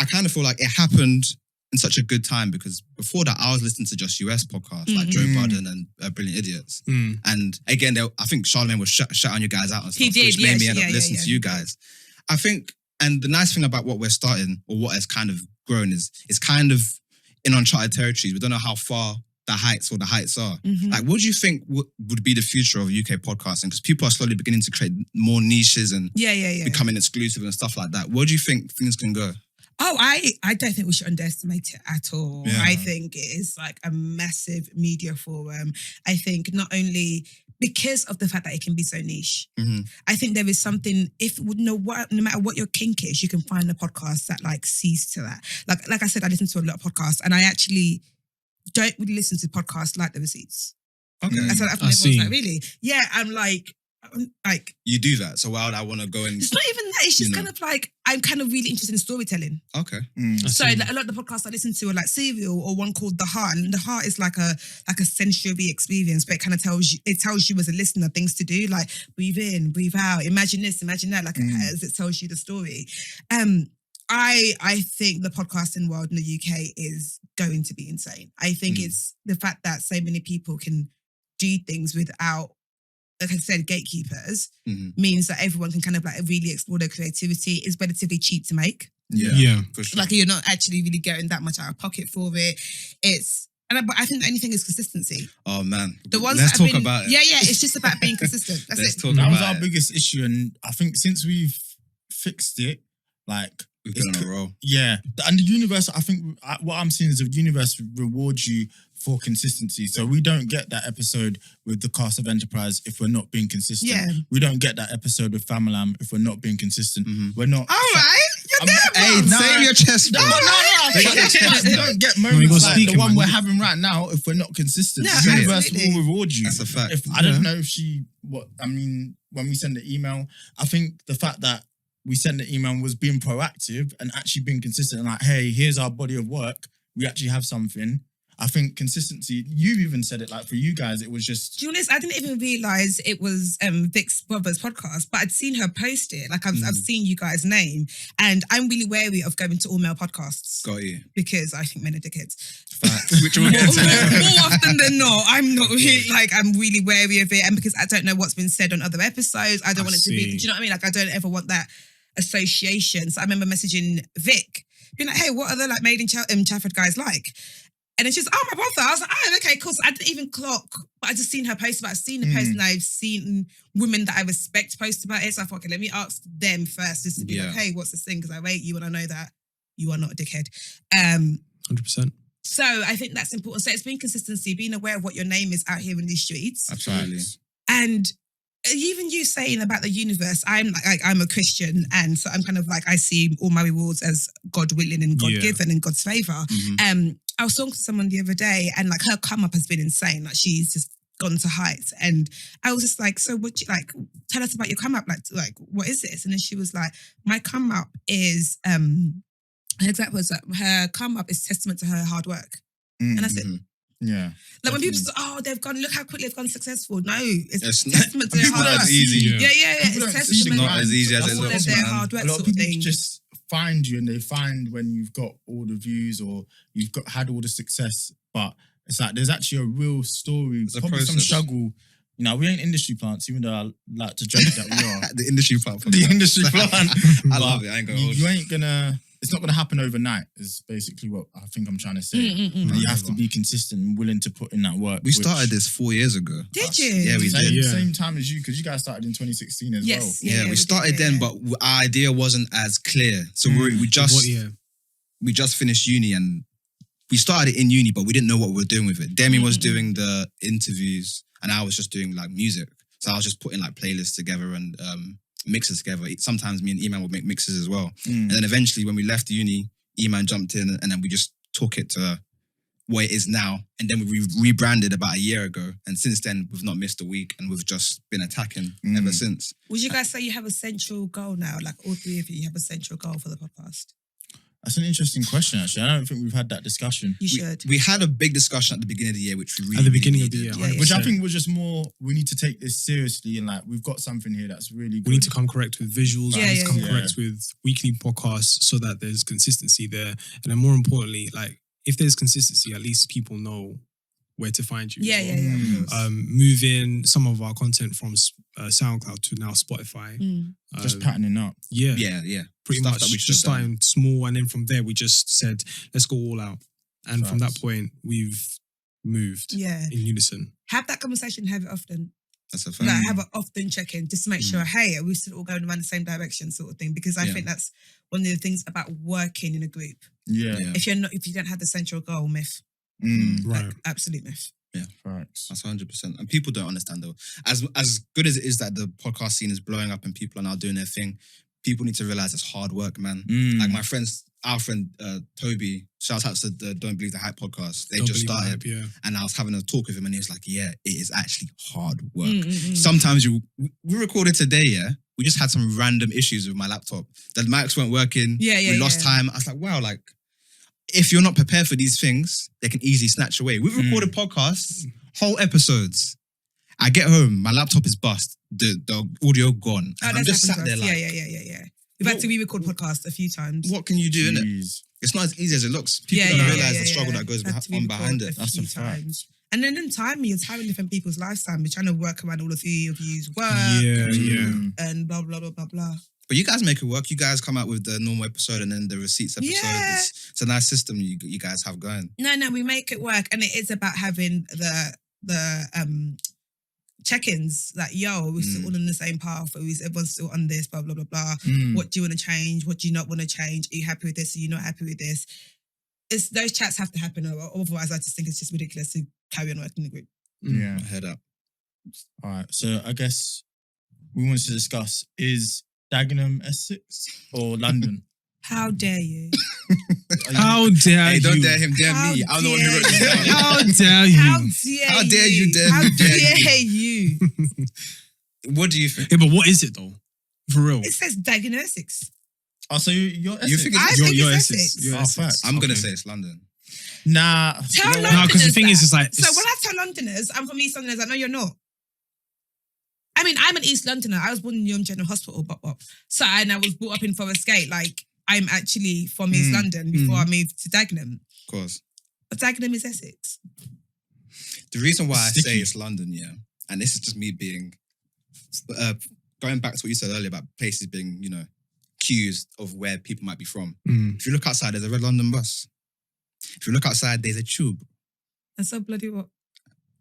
I kind of feel like it happened in such a good time because before that I was listening to Just US podcasts like Joe Budden and Brilliant Idiots, and again I think Charlamagne was shouting you guys out and stuff, which made me end up listening to you guys. I think, and the nice thing about what we're starting or what has kind of grown is it's kind of in uncharted territories. We don't know how far the heights are. Like, what do you think would be the future of UK podcasting? Because people are slowly beginning to create more niches and becoming exclusive and stuff like that. Where do you think things can go? Oh, I don't think we should underestimate it at all. Yeah. I think it is like a massive media forum. I think not only because of the fact that it can be so niche. I think there is something, no matter what your kink is, you can find a podcast that like sees to that. Like I said, I listen to a lot of podcasts and I actually don't really listen to podcasts like The Receipts. Okay. I said, everyone's like, really? Yeah, I'm like, you do that, so why would I want to go and... It's not even that, it's just kind of like, I'm kind of really interested in storytelling. Okay. So like, a lot of the podcasts I listen to are like Serial or one called The Heart. And The Heart is like a sensory experience, but it kind of tells you as a listener things to do, like breathe in, breathe out, imagine this, imagine that, like as it tells you the story. I think the podcasting world in the UK is going to be insane. I think it's the fact that so many people can do things without, like I said, gatekeepers, means that everyone can kind of like really explore their creativity. It's relatively cheap to make. Yeah, for sure. Like you're not actually really getting that much out of pocket for it. But I think the only thing is consistency. Oh man, Let's talk about it. Yeah, it's just about being consistent. That's it. That was our biggest issue, and I think since we've fixed it, like we've been on a roll. Yeah, and the universe. I think what I'm seeing is the universe rewards you for consistency. So we don't get that episode with the cast of Enterprise if we're not being consistent. Yeah. We don't get that episode with Famalam if we're not being consistent. We're not. All right. You're there, bro. Save your chest, bro. No. We don't get moments like the one we're having right now if we're not consistent. The universe will reward you. That's a fact. I don't know if when we send the email, I think the fact that we sent the email was being proactive and actually being consistent and like, hey, here's our body of work. We actually have something. I think consistency, you even said it, like for you guys, it was just... Do you know this? I didn't even realise it was Vic's brother's podcast, but I'd seen her post it. Like I've seen you guys' name and I'm really wary of going to all male podcasts. Got you. Because I think men are dickheads. Facts. Which we'll get to. More often than not, I'm not really, I'm really wary of it. And because I don't know what's been said on other episodes, I don't want it to be, do you know what I mean? Like I don't ever want that association. So I remember messaging Vic, being like, hey, what are the like Made in Chafford guys like? And then she's, oh, my brother. I was like, oh, okay, cool. So I didn't even clock, but I just seen her post about it. I've seen the post and I've seen women that I respect post about it. So I thought, okay, let me ask them first just to be like, hey, what's this thing? Because I rate you and I know that you are not a dickhead. 100%. So I think that's important. So it's being consistency, being aware of what your name is out here in these streets. Absolutely. And even you saying about the universe, I'm a Christian, and so I'm kind of like, I see all my rewards as God willing and God given and God's favor. I was talking to someone the other day, and like her come up has been insane. Like she's just gone to heights, and I was just like, so what? Tell us about your come up. Like what is this? And then she was like, my come up is her exact words. Her come up is testament to her hard work, and I said. Yeah. Like when people say, oh, they've gone, look how quickly they've gone successful. No, it's testament to their hard work. It's easy. Yeah. It's testament not as easy as it looks, their man. hard work. A lot of sort of people thing. just find you and they find when you've got all the views or had all the success, but it's like there's actually a real story, probably some struggle You know, we ain't industry plants, even though I like to joke that we are. The industry plant. The industry plant. I love it. I ain't gonna hold you ain't gonna. It's not gonna happen overnight. Is basically what I think I'm trying to say. And you have to be consistent and willing to put in that work. We started this 4 years ago. Did you? Yeah, we did. Same time as you, because you guys started in 2016 as well. Yeah, we started then, but our idea wasn't as clear. So we just finished uni, and we started it in uni, but we didn't know what we were doing with it. Demi was doing the interviews, and I was just doing like music. So I was just putting like playlists together and mixes together. Sometimes me and Eman would make mixes as well. And then eventually when we left uni, Eman jumped in and then we just took it to what it is now. And then we rebranded about a year ago. And since then, we've not missed a week and we've just been attacking ever since. Would you guys say you have a central goal now? Like all three of you have a central goal for the podcast? That's an interesting question, actually. I don't think we've had that discussion. You should. We had a big discussion at the beginning of the year, which we really At the beginning of needed. the year. Which I think was just more, we need to take this seriously and like, we've got something here that's really good. We need to come correct with visuals. Yeah, we need to come yeah. correct with weekly podcasts so that there's consistency there. And then more importantly, like if there's consistency, at least people know where to find you. Yeah, yeah, yeah. Of course. Moving some of our content from SoundCloud to now Spotify. Just patterning up. Yeah. Yeah. Pretty Stuff much that we just should've done. starting small, and then from there we just said, let's go all out. And from that point, we've moved in unison. Have that conversation, have it often. That's a fact. Like, have an often check-in just to make sure, hey, are we still all going around the same direction sort of thing? Because I think that's one of the things about working in a group. Yeah. If you don't have the central goal, myth. Right. Like, absolute myth. Yeah, facts. That's 100%. And people don't understand though. As good as it is that the podcast scene is blowing up and people are now doing their thing, people need to realize it's hard work, man. Like our friend Toby, shout out to the Don't Believe the Hype podcast. They just started, and I was having a talk with him, and he was like, "Yeah, it is actually hard work. Sometimes we recorded today, we just had some random issues with my laptop. The mics weren't working. We lost time. I was like, wow, like." If you're not prepared for these things, they can easily snatch away. We've recorded podcasts, whole episodes. I get home, my laptop is bust, the audio gone. And I'm just sat there like... Yeah. We've had to re-record podcasts a few times. What can you do, innit? It's not as easy as it looks. People don't realise the struggle that goes behind it. That's a fact. And then in time, you're timing different people's lifetime. You're trying to work around all of you's work. And blah, blah, blah, blah, blah. But you guys make it work. You guys come out with the normal episode and then the receipts episode. Yeah. It's a nice system you guys have going. No, we make it work. And it is about having the check-ins. Like, yo, we're still all on the same path. Everyone's still on this, blah, blah, blah, blah. What do you want to change? What do you not want to change? Are you happy with this? Are you not happy with this? Those chats have to happen. Otherwise, I just think it's just ridiculous to carry on working in the group. Yeah. Head up. All right. So I guess we wanted to discuss, is Dagenham Essex or London? How dare you? How dare you? Hey, don't dare him, dare me. I'm the one who wrote this down. How dare you? How dare you dare How me? dare you? What do you think? Yeah, but what is it though? For real? It says Dagenham Essex. Oh, so you're Essex? You think I it's think You're it's Essex. Essex. You're Essex. I'm going to say it's London. Nah. Tell you know what? No, because the thing is, it's like... So when I tell Londoners, I'm from East Londoners, I know you're not. I mean, I'm an East Londoner. I was born in Young General Hospital, so and I was brought up in Forest Gate. Like, I'm actually from East London before I moved to Dagenham. Of course. But Dagenham is Essex. The reason why Sticky. I say it's London, and this is just me being... going back to what you said earlier about places being, cues of where people might be from. If you look outside, there's a red London bus. If you look outside, there's a tube. And so bloody what?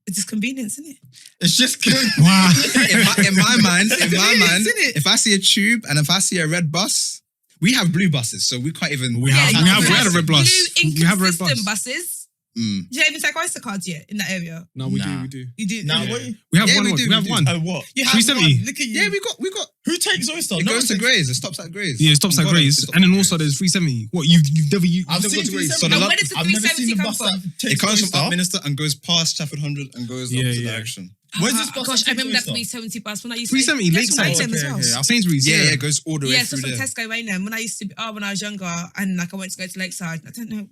It's just convenience, isn't it? It's just good. Wow. in my mind, Isn't it? if I see a tube and if I see a red bus, we have blue buses, so we can't even... We had a red bus. Blue We have a red inconsistent bus. buses. You don't even take Oyster cards yet in that area. No, we Nah. do. You do? Nah, Yeah. what? We have Yeah, one. we do, We have we do. one. Oh, what? You have 370. one. Look at you. Yeah, we got... Who takes Oyster? It No goes one to Grays. It stops at Grays. Yeah, it stops at Grays. And then also there's 370. What, you've never... I've never seen got to Grays. 370. So the And lo- where does the I've never 370 seen the come bus from? that takes It comes from Oyster. Upminster and goes past Chafford 100 and goes Yeah, up the yeah. direction. Where's this bus? Gosh, I that takes remember that Oyster? 370 bus when I used to... 370 Lakeside. Raynham as well. Okay. Sainsbury's, Yeah, it goes all the way Yeah, so through from there. Tesco Raynham, when I used to be, when I was younger, and like I went to go to Lakeside, I don't even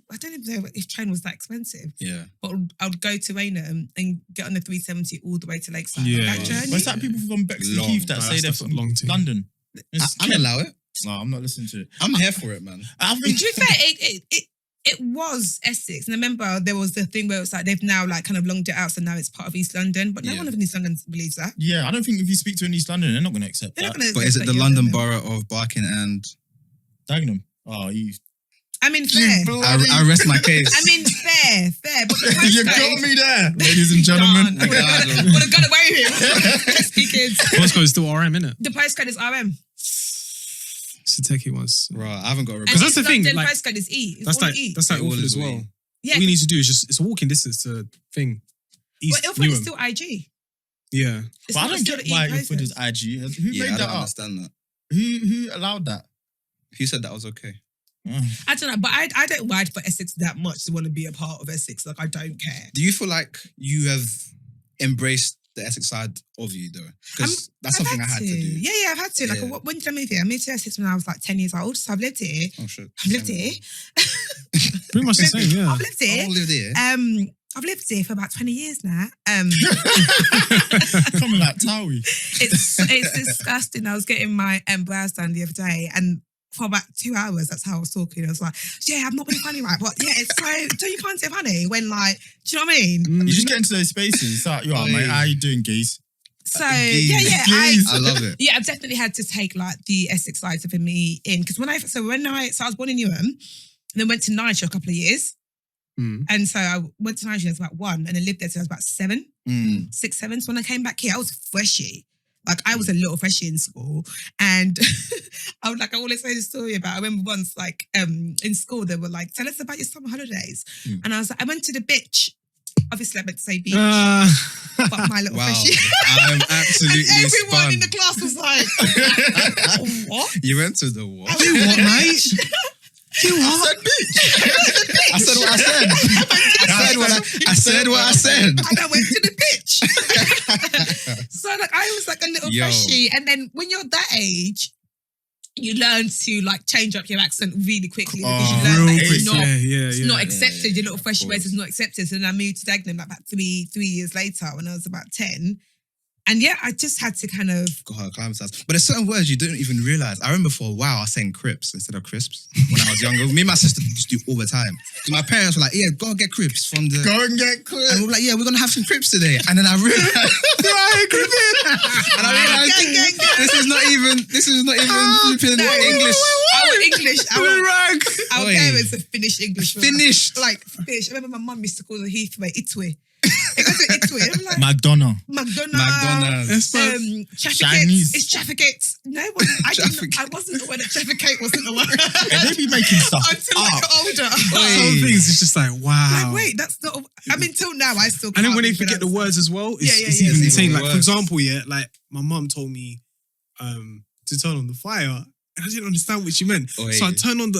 know if train was that expensive, Yeah. but I would go to Raynham and get on the 370 all the way to Lakeside. Yeah. That journey. Where's that people from Bexley Long. Heath that No, say they're that's a from long thing. London? I allow it. No, I'm not listening to it. I'm here for it, man. I To think be fair, It was Essex. And I remember there was the thing where it was like they've now like kind of longed it out, so now it's part of East London. But no one in East London believes that. Yeah, I don't think if you speak to an East London, they're not going to accept that. But is it the London borough of Barking and Dagenham? Oh, you. I mean, fair. I rest my case. I mean, fair. But the postcode, You got me there, ladies and gentlemen. Would have got away with him. Pesky kids. Postcode is still RM, innit? The postcode is RM. It's the techie ones. Right, I haven't got a Because that's the thing. The like, postcode is E. It's that's all like E. Ilford as well. E. Yeah. All we need to do is it's a walking distance to thing. East But Ilford is Newham. still IG. But Yeah. It's I not don't still get the E why postcode. Ilford is IG. Who Yeah, made I that don't up? understand that. Who allowed that? Who said that was okay? I don't know, but I don't ride for Essex that much to want to be a part of Essex. Like, I don't care. Do you feel like you have embraced the Essex side of you, though? Because that's something I had to do. Yeah, I've had to. Like, Yeah. when did I move here? I moved to Essex when I was like 10 years old, so I've lived here. Oh, shit. I've lived here. Pretty much the same, yeah. I've lived here. I lived here. I've lived here for about 20 years now. Coming like Towie. It's disgusting. I was getting my brows done the other day, and for about 2 hours, that's how I was talking. I was like, yeah, I'm not being funny, right? But yeah, it's so, don't you find it funny when, like, do you know what I mean? You just get into those spaces. It's like, yo, mate, how you doing, geese? So, Geese. yeah, I love it. yeah, I've definitely had to take, like, the Essex side of me in. Because I was born in Newham, and then went to Niger a couple of years. And so I went to Niger when I was about 1, and then lived there till I was about 7, 6, 7. So when I came back here, I was freshy. Like, I was a little freshie in school. And I always say the story about, I remember once, like, in school, they were like, tell us about your summer holidays. And I was like, I went to the bitch. Obviously, I meant to say beach. But my little freshie. I'm absolutely and everyone spun. in the class was like, what? You went to the what? You what, mate? You what? I said what I said. I said what I said. And I went to the bitch. So like I was like a little freshie. And then when you're that age, you learn to like change up your accent really quickly because you learn that it's not accepted. Your little freshie ways is not accepted. So then I moved to Dagenham like about 3 years later when I was about 10. And yeah, I just had to kind of acclimatize. But there's certain words you don't even realise. I remember for a while I was saying crisps instead of crisps when I was younger. Me and my sister used to do it all the time. So my parents were like, yeah, go and get crisps from the... Go and get crisps. And we were like, yeah, we're going to have some crisps today. And then I realised... and I realised this is not even flipping English. Our parents are finished English. Finished. Like, finished. I remember my mum used to call the Heathway Itwe. It goes to Itwe. I'm like, McDonald's. Chinese. It's Trafficate. No one. I wasn't aware that Trafficate wasn't the one. They be making stuff until up. I got older. Some things it's just like, wow. Like, wait, that's not. I mean, till now I still. And then can't when they even forget the pronounce words as well, it's Yeah, even yeah, insane. even Like, for worse. example, my mum told me to turn on the fire. And I didn't understand what she meant. So I turned on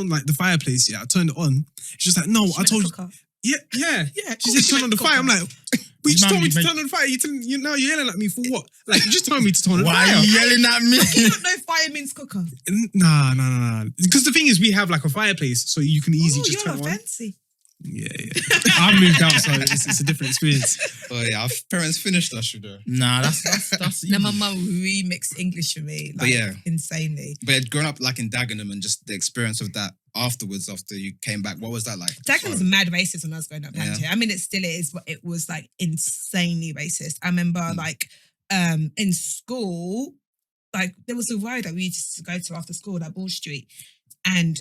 like the fireplace, I turned it on. She's just like, no, I told you. Yeah. She said turn on the fire. I'm like, but you just told me to turn on the fire. Now you're yelling at me for what? Like, you just told me to turn on the fire. Why are you yelling at me? You don't know fire means cooker. Nah. Because the thing is, we have like a fireplace, so you can easily just turn it on. Fancy. Yeah. I've moved out, so it's a different experience. Oh yeah, our parents finished us, you know. Nah, that's No, my mum remixed English for me, like, insanely. But growing up like in Dagenham and just the experience of that afterwards, after you came back, what was that like? Dagenham was mad racist when I was growing up. I mean, it still is, but it was like insanely racist. I remember like in school, like there was a road that we used to go to after school, like Ball Street, and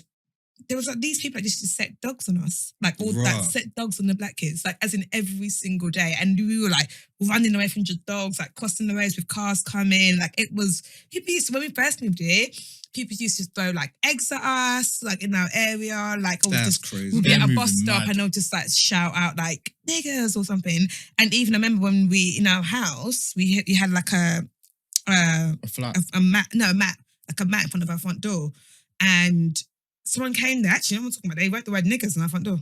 there was like these people that used to set dogs on us, like all that set dogs on the black kids, like as in every single day. And we were like running away from the dogs, like crossing the roads with cars coming. Like it was, people used to, when we first moved here, people used to throw like eggs at us, like in our area, like that's crazy. We'd be at a bus stop and they'll just like shout out like niggers or something. And even I remember when we, in our house, we had like a mat in front of our front door. And someone came there, actually, I'm talking about, they wrote the word niggers on our front door.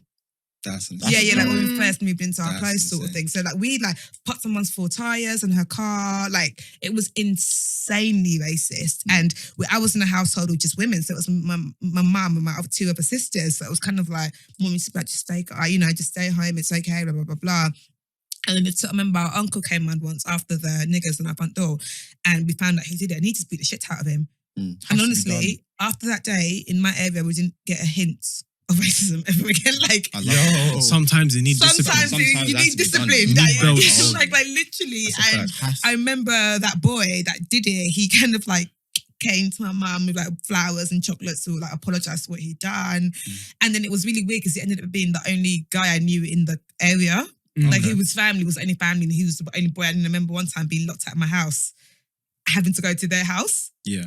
That's insane. Yeah, like when we first moved into our place sort of thing. So like we like put someone's 4 tires in her car. Like it was insanely racist. And I was in a household with just women. So it was my mum and my 2 other sisters. So it was kind of like, mum used to be like, just stay home. It's okay, blah, blah, blah, blah. And then I remember our uncle came around once after the niggers on our front door and we found out he did it and he just beat the shit out of him. And honestly, after that day, in my area, we didn't get a hint of racism ever again. Like, sometimes you need discipline. Sometimes you need discipline. Like literally. And I remember that boy that did it. He kind of like came to my mum with like flowers and chocolates to like apologise for what he'd done. And then it was really weird because he ended up being the only guy I knew in the area. Like his family was the only family and he was the only boy. I remember one time being locked out of my house, having to go to their house. Yeah.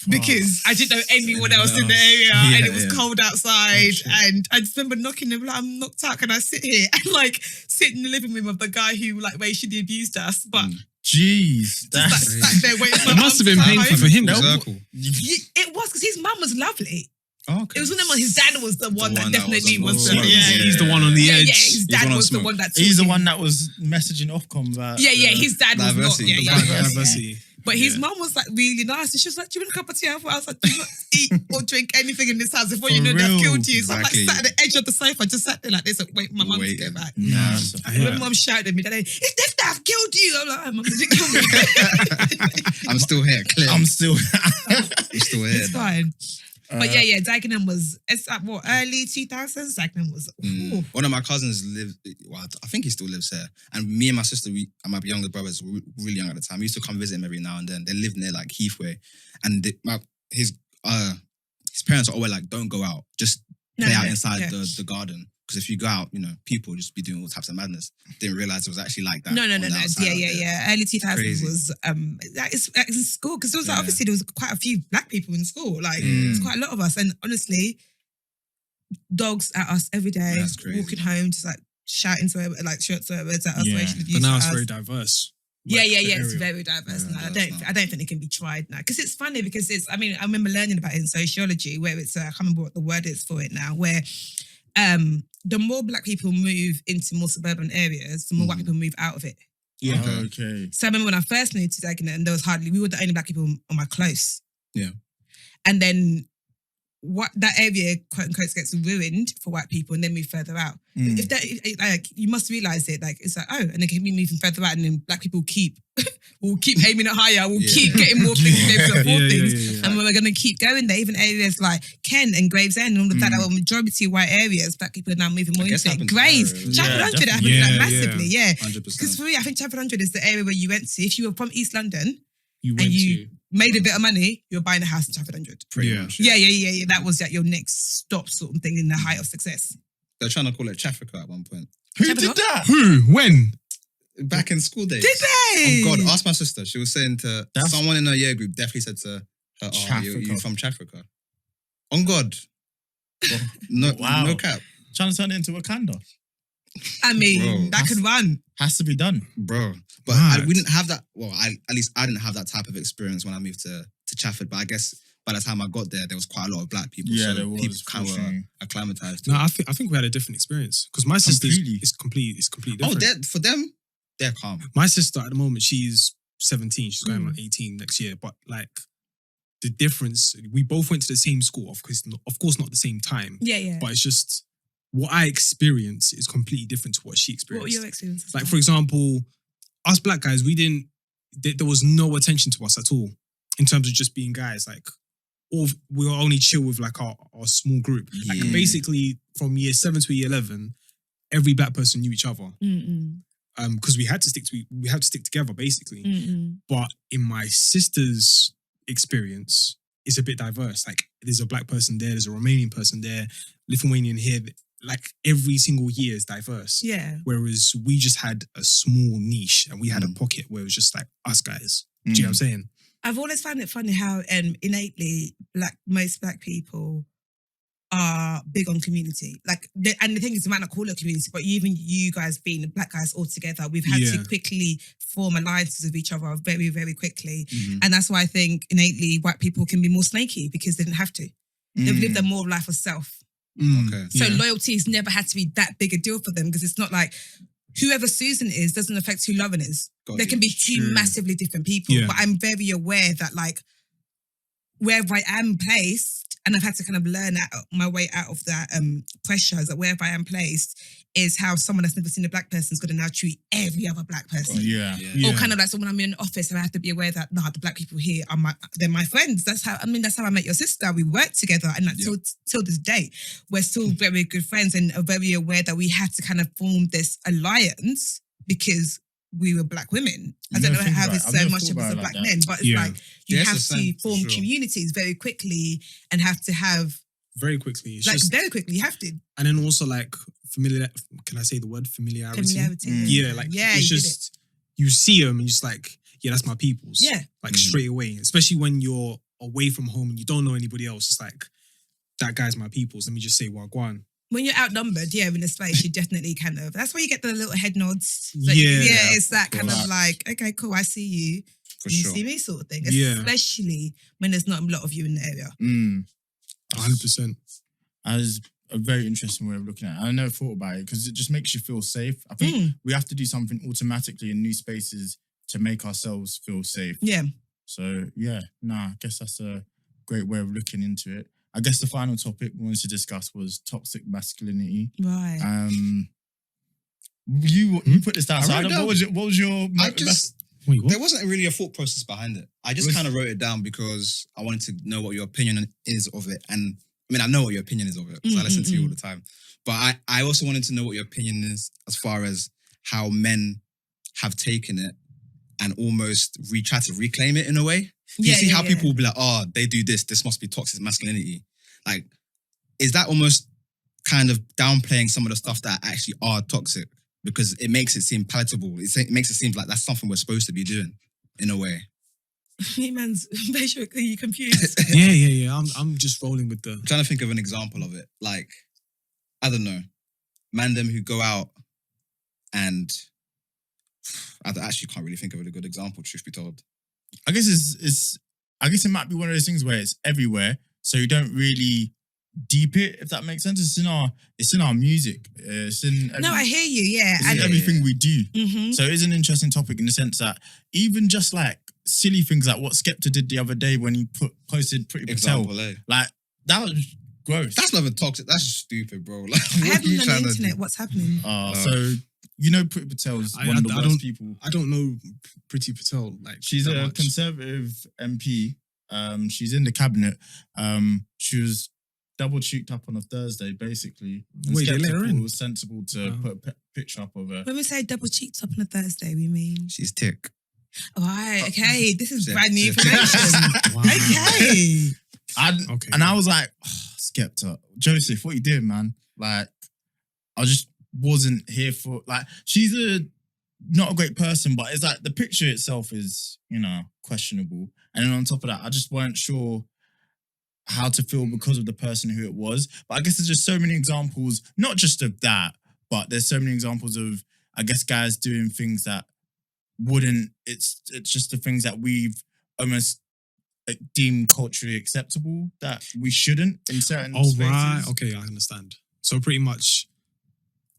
Because I didn't know anyone else in the area and it was cold outside. And I just remember knocking them like, I'm knocked out, can I sit here? And like sit in the living room of the guy who like racially abused us. But jeez, that's sat there waiting for it must have been painful for him. It was because his mum was lovely. Okay. It was one of them. His dad was the one that definitely was. He's the one on the edge. Yeah, his dad was the one that. He's the one that was messaging Ofcom. His dad was not. Diversity. But his mum was like really nice, and she was like, "Do you want a cup of tea?" I was like, "Do not eat or drink anything in this house before you know they've killed you." So I'm like sat at the edge of the sofa, just sat there like this, like, wait for my mum to get back. Nah, when mum shouted at me, "If they have killed you," I'm like, "Oh, mum, did it kill me?" I'm still here. Clear. I'm still here. It's fine. But Dagenham was, it's like what, early 2000s? Dagenham was, one of my cousins lived, well, I think he still lives here. And me and my sister, and my younger brothers were really young at the time. We used to come visit him every now and then. They lived near like Heathway. And his parents are always like, don't go out. Just play out inside the garden. Because if you go out, people will just be doing all types of madness. Didn't realise it was actually like that. No. Yeah. Early 2000s was, it's in school. Because there was obviously there was quite a few black people in school. Like, there's quite a lot of us. And honestly, dogs at us every day. Walking home, just like shouting to like shirts at us, racial abuse. But now it's very diverse. It's very diverse now. I don't think it can be tried now. Because it's funny because I remember learning about it in sociology where it's, I can't remember what the word is for it now, where the more black people move into more suburban areas, the more white people move out of it. Yeah. Okay. So I remember when I first moved to Dagenham, and we were the only black people on my close. Yeah. And then that area, quote unquote, gets ruined for white people and then move further out. If that, like, you must realise it. Like, it's like, oh, and then can we moving further out, and then black people will keep aiming it higher. We'll keep getting more things to be able to afford things, and we're going to keep going there. Even areas like Kent and Gravesend and all of that were majority white areas. Black people are now moving more into it. Graves, Chafford 100 happened like massively, 100%. Because for me, I think Chafford 100 is the area where you went to. If you were from East London, you made a bit of money, you're buying a house in Chafford 100. Pretty much. Yeah. That was your next stop sort of thing in the height of success. They're trying to call it Chaffrica at one point. Who did that? Who? When? Back in school days. Did they? Oh God, ask my sister. She was saying to someone in her year group, definitely said to her, "Oh, you're from Chaffrica." On God. No cap. Trying to turn it into Wakanda. I mean, that could run. Has to be done. Bro. But we didn't have that. Well, at least I didn't have that type of experience when I moved to Chafford. But I guess by the time I got there was quite a lot of black people. Yeah, so there was. People kind of were acclimatized. No, I think we had a different experience because my sister is completely different. Oh, for them, they're calm. My sister at the moment, she's 17. She's going on 18 next year. But like the difference, we both went to the same school. Of course, not the same time. Yeah. But it's just what I experience is completely different to what she experienced. What were your experiences? Like, for example, us black guys, there was no attention to us at all in terms of just being guys. Like, we were only chill with like our small group. Like, basically from year 7 to year 11, every black person knew each other. Because we had to stick together basically. But in my sister's experience, it's a bit diverse. Like, there's a black person there, there's a Romanian person there, Lithuanian here. Like, every single year is diverse. Yeah. Whereas we just had a small niche and we had a pocket where it was just like us guys. Do you know what I'm saying? I've always found it funny how innately most black people are big on community. Like, and the thing is, you might not call it a community, but even you guys being the black guys all together, we've had to quickly form alliances with each other very, very quickly. And that's why I think innately white people can be more snaky because they didn't have to. They've lived a more life of self. Okay. So loyalty's never had to be that big a deal for them because it's not like whoever Susan is doesn't affect who Lauren is. There can be two massively different people. But I'm very aware that like wherever I am placed, and I've had to kind of learn my way out of that pressure, is that wherever I am placed, is how someone that's never seen a black person is going to now treat every other black person. Yeah. Or kind of like, so when I'm in an office and I have to be aware that, the black people here they're my friends. That's how I met your sister. We worked together, and like till this day, we're still very good friends and are very aware that we had to kind of form this alliance because we were black women. I don't know how it's so much of us as black men, but it's like you have to form communities very quickly and have to have very quickly. It's like just, very quickly, you have to. And then also like familiar. Can I say the word familiarity? Yeah, like it's just you see them and just like that's my peoples. Yeah, like straight away. Especially when you're away from home and you don't know anybody else. It's like that guy's my peoples. Let me just say wagwan. When you're outnumbered, in a space, you definitely kind of. That's why you get the little head nods. Like, it's that kind of like, okay, cool, I see you. You see me, sort of thing. Especially when there's not a lot of you in the area. 100%. That is a very interesting way of looking at it. I never thought about it because it just makes you feel safe. I think we have to do something automatically in new spaces to make ourselves feel safe. Yeah. So, I guess that's a great way of looking into it. I guess the final topic we wanted to discuss was toxic masculinity. Right. You put this down. So what was your Wait, what? There wasn't really a thought process behind it. I just kind of wrote it down because I wanted to know what your opinion is of it. And I mean, I know what your opinion is of it because I listen to you all the time. But I also wanted to know what your opinion is as far as how men have taken it and almost try to reclaim it in a way. You see how people will be like, oh, they do this must be toxic masculinity. Like, is that almost kind of downplaying some of the stuff that actually are toxic? Because it makes it seem palatable. It makes it seem like that's something we're supposed to be doing, in a way. Eman's basically confused. Yeah. I'm just rolling with the. I'm trying to think of an example of it. Like, I don't know, mandem who go out and I actually can't really think of a good example. Truth be told, I guess it might be one of those things where it's everywhere, so you don't really deep it, if that makes sense. It's in our music. I hear you. Yeah, it's in everything we do. Mm-hmm. So it is an interesting topic in the sense that even just like silly things like what Skepta did the other day when he posted Pretty Patel, like that was gross. That's not even toxic. That's just stupid, bro. Like, I haven't been on the internet. What's happening? So you know, Pretty Patel is one of the worst people. I don't know Pretty Patel. Like she's a Conservative MP. She's in the cabinet. She was double cheeked up on a Thursday, basically. Wait, they let her in? It was sensible to put a picture up of her. When we say double cheeked up on a Thursday, we mean she's tick. Right. Okay. This is brand new information. Wow. Okay. And I was like, Skepta, Joseph, what you doing, man? Like, I just wasn't here for, like, she's not a great person, but it's like the picture itself is, questionable. And then on top of that, I just weren't sure how to feel because of the person who it was. But I guess there's just so many examples, not just of that, but there's so many examples of, I guess, guys doing things that wouldn't, it's just the things that we've almost deemed culturally acceptable that we shouldn't in certain spaces. Right. Okay, I understand. So pretty much,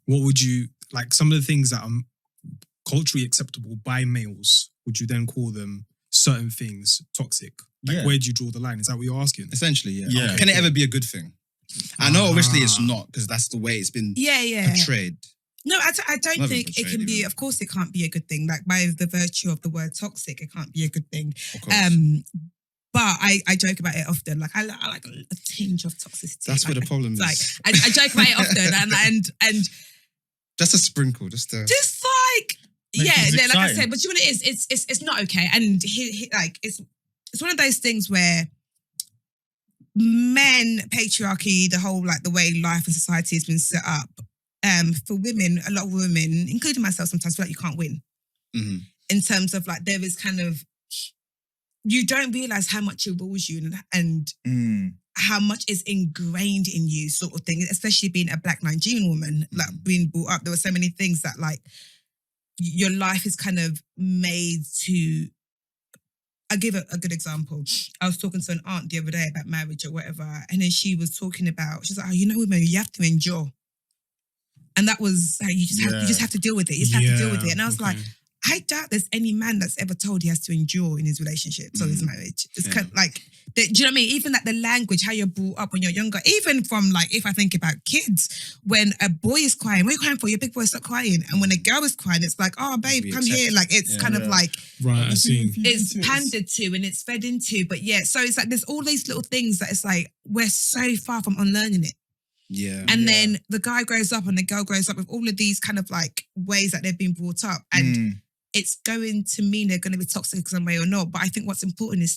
what would you, like some of the things that are culturally acceptable by males, would you then call them certain things toxic? Like, where do you draw the line? Is that what you're asking? Essentially, yeah. Okay. Can it ever be a good thing? I know, obviously, it's not because that's the way it's been portrayed. No, I don't think it can be. Of course, it can't be a good thing. Like by the virtue of the word toxic, it can't be a good thing. But I joke about it often. Like I like a tinge of toxicity. That's where the problem is. Like I joke about it often, and just a sprinkle, just like. Like I said, but you know what it is? It's not okay. And it's one of those things where men, patriarchy, the whole like the way life and society has been set up, for women, a lot of women, including myself, sometimes feel like you can't win. Mm-hmm. In terms of like there is kind of, you don't realise how much it rules you and how much is ingrained in you, sort of thing, especially being a Black Nigerian woman, like being brought up. There were so many things that like your life is kind of made to. I'll give a good example. I was talking to an aunt the other day about marriage or whatever, and then she was talking about, she's like, women, you have to endure. And that was, you just have to deal with it. You just have to deal with it. And I was like, I doubt there's any man that's ever told he has to endure in his relationship or his marriage. It's kind of like, Do you know what I mean? Even like the language, how you're brought up when you're younger. Even from like, if I think about kids, when a boy is crying, what are you crying for? Your big boy, stop crying. And when a girl is crying, it's like, oh, babe, come here. Like, it's kind of like, right, I see. It's pandered to and it's fed into. But yeah, so it's like, there's all these little things that it's like, we're so far from unlearning it. Yeah. And then the guy grows up and the girl grows up with all of these kind of like ways that they've been brought up. And it's going to mean they're going to be toxic in some way or not. But I think what's important is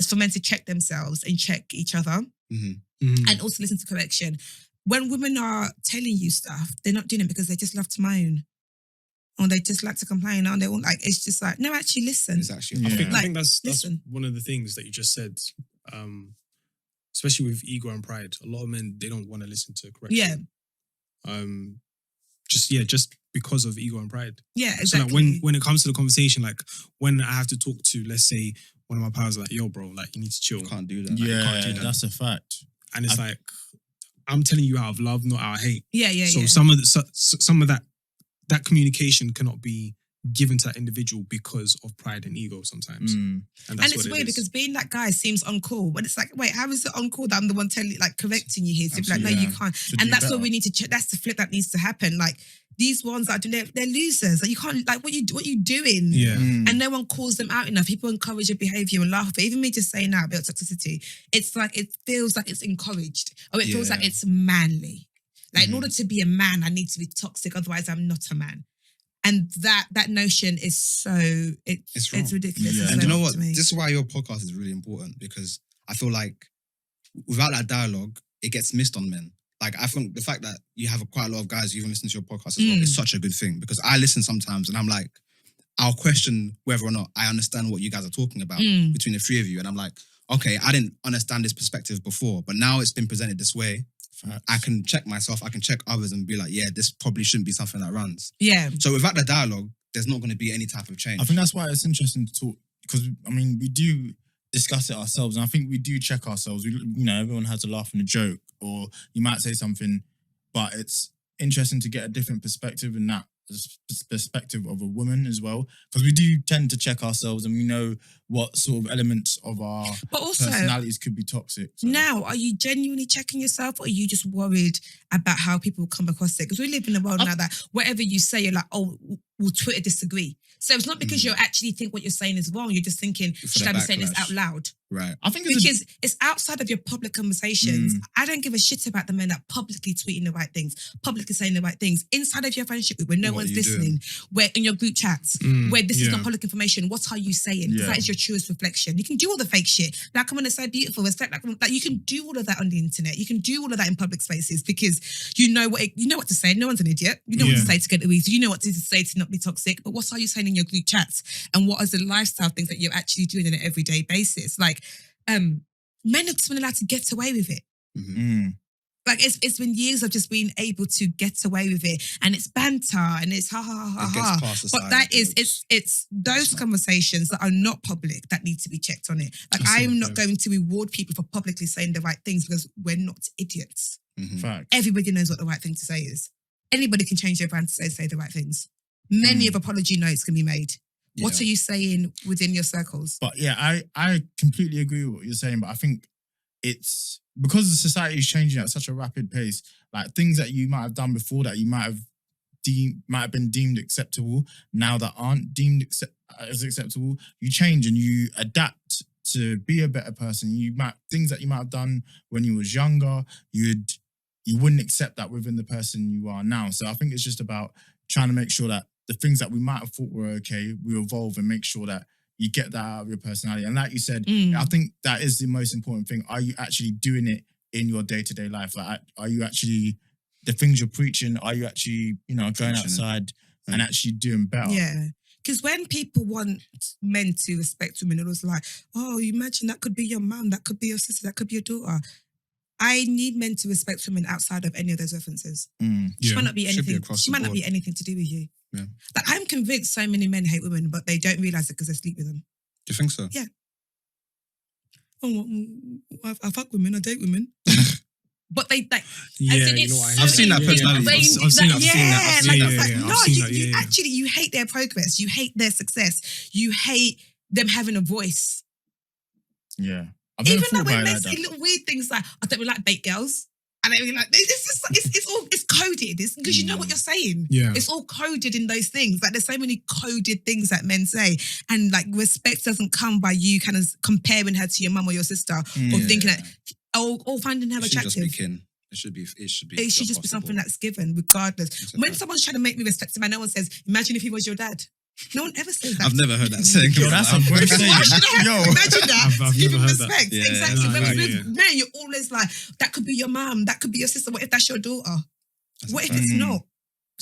for men to check themselves and check each other and also listen to correction. When women are telling you stuff, they're not doing it because they just love to moan or they just like to complain. Or they won't like, it's just like, no, actually listen. It's actually, I think that's one of the things that you just said. Especially with ego and pride, a lot of men, they don't want to listen to correction. Yeah. Just because of ego and pride. Yeah, exactly. So like when it comes to the conversation, like when I have to talk to, let's say, one of my pals, like, yo, bro, like you need to chill. You can't do that. Like, Yeah, you can't do that. that's a fact. And it's like, I'm telling you out of love, not out of hate. Yeah. So some of that communication cannot be given to that individual because of pride and ego sometimes. And it's weird because being that guy seems uncool. But it's like, wait, how is it uncool that I'm the one telling you, like correcting you here? So like, no, you can't. And that's what we need to check. That's the flip that needs to happen. Like these ones that are doing, they're losers. Like you can't, like what you doing? Yeah. And no one calls them out enough. People encourage your behavior and laugh. But even me just saying that about toxicity, it's like, it feels like it's encouraged or it feels like it's manly. Like in order to be a man, I need to be toxic. Otherwise I'm not a man. And that notion is so, it's ridiculous. Yeah. And you know what? This is why your podcast is really important because I feel like without that dialogue, it gets missed on men. Like I think the fact that you have quite a lot of guys who even listen to your podcast as well is such a good thing because I listen sometimes and I'm like, I'll question whether or not I understand what you guys are talking about between the three of you. And I'm like, okay, I didn't understand this perspective before, but now it's been presented this way. I can check myself, I can check others and be like, yeah, this probably shouldn't be something that runs. Yeah. So without the dialogue, there's not going to be any type of change. I think that's why it's interesting to talk because, I mean, we do discuss it ourselves and I think we do check ourselves. Everyone has a laugh and a joke or you might say something, but it's interesting to get a different perspective in that perspective of a woman as well because we do tend to check ourselves and we know what sort of elements of our personalities could be toxic. So. Now, are you genuinely checking yourself or are you just worried about how people come across it? Because we live in a world now that whatever you say, you're like, oh, will Twitter disagree? So it's not because you actually think what you're saying is wrong. You're just thinking, should I be saying this out loud? Right. I think because it's outside of your public conversations. I don't give a shit about the men that publicly tweeting the right things, publicly saying the right things. Inside of your friendship group where no one's listening, where in your group chats, where this is not public information, what are you saying? Because that is your truest reflection. You can do all the fake shit. Like, come on, it's so beautiful. Respect, like you can do all of that on the internet. You can do all of that in public spaces because you know what to say. No one's an idiot. You know what to say to get the weeds. You know what to say to not be toxic. But what are you saying in your group chats? And what are the lifestyle things that you're actually doing on an everyday basis? Like, men have just been allowed to get away with it. Like it's been years of just being able to get away with it, and it's banter and it's ha ha ha ha. But that is it's those conversations that are not public that need to be checked on it. Like I am not going to reward people for publicly saying the right things because we're not idiots. Fact. Everybody knows what the right thing to say is. Anybody can change their brand to say the right things. Many of apology notes can be made. Yeah. What are you saying within your circles? But yeah, I completely agree with what you're saying, but I think it's because the society is changing at such a rapid pace, like things that you might have done before that you might have been deemed acceptable, now that aren't deemed as acceptable, you change and you adapt to be a better person. Things that you might have done when you was younger, you wouldn't accept that within the person you are now. So I think it's just about trying to make sure that the things that we might have thought were okay, we evolve and make sure that you get that out of your personality. And like you said, I think that is the most important thing. Are you actually doing it in your day-to-day life? Like, are you actually, the things you're preaching, are you actually, going outside and actually doing better? Yeah. Because when people want men to respect women, it was like, oh, imagine that could be your mum, that could be your sister, that could be your daughter. I need men to respect women outside of any of those references. She might not be anything. She might not be anything to do with you. Yeah. Like I'm convinced so many men hate women, but they don't realise it because they sleep with them. Do you think so? Yeah. Oh, I fuck women. I date women. But they like. Yeah, I've seen that personality. I've seen that. Actually, you hate their progress. You hate their success. You hate them having a voice. Yeah. I've never Even thought like when about it men like say that. little weird things like, I don't really like bait girls. I don't really like, it's coded. It's because you know what you're saying. Yeah. It's all coded in those things. Like there's so many coded things that men say. And like respect doesn't come by you kind of comparing her to your mum or your sister or thinking that, or finding her attractive. Just be kin. It should be. It should just be something that's given, regardless. When someone's trying to make me respect a man, no one says, imagine if he was your dad. No one ever says that. I've never heard that saying. Yo, that's a great saying. Imagine that. I've Give never him heard that. respect. Yeah. Exactly. No, Whereas yeah. with men, you're always like, that could be your mum, that could be your sister. What if that's your daughter? What if it's not?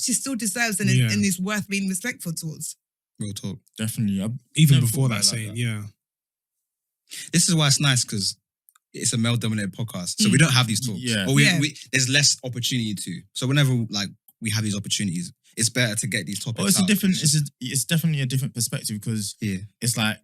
She still deserves and is worth being respectful towards. Real talk. Definitely. Even never before thought that about it saying, like yeah. This is why it's nice because it's a male-dominated podcast, so we don't have these talks. Yeah. Or we there's less opportunity to. So whenever like we have these opportunities, it's better to get these topics. Oh, it's out. it's definitely a different perspective because Yeah. it's like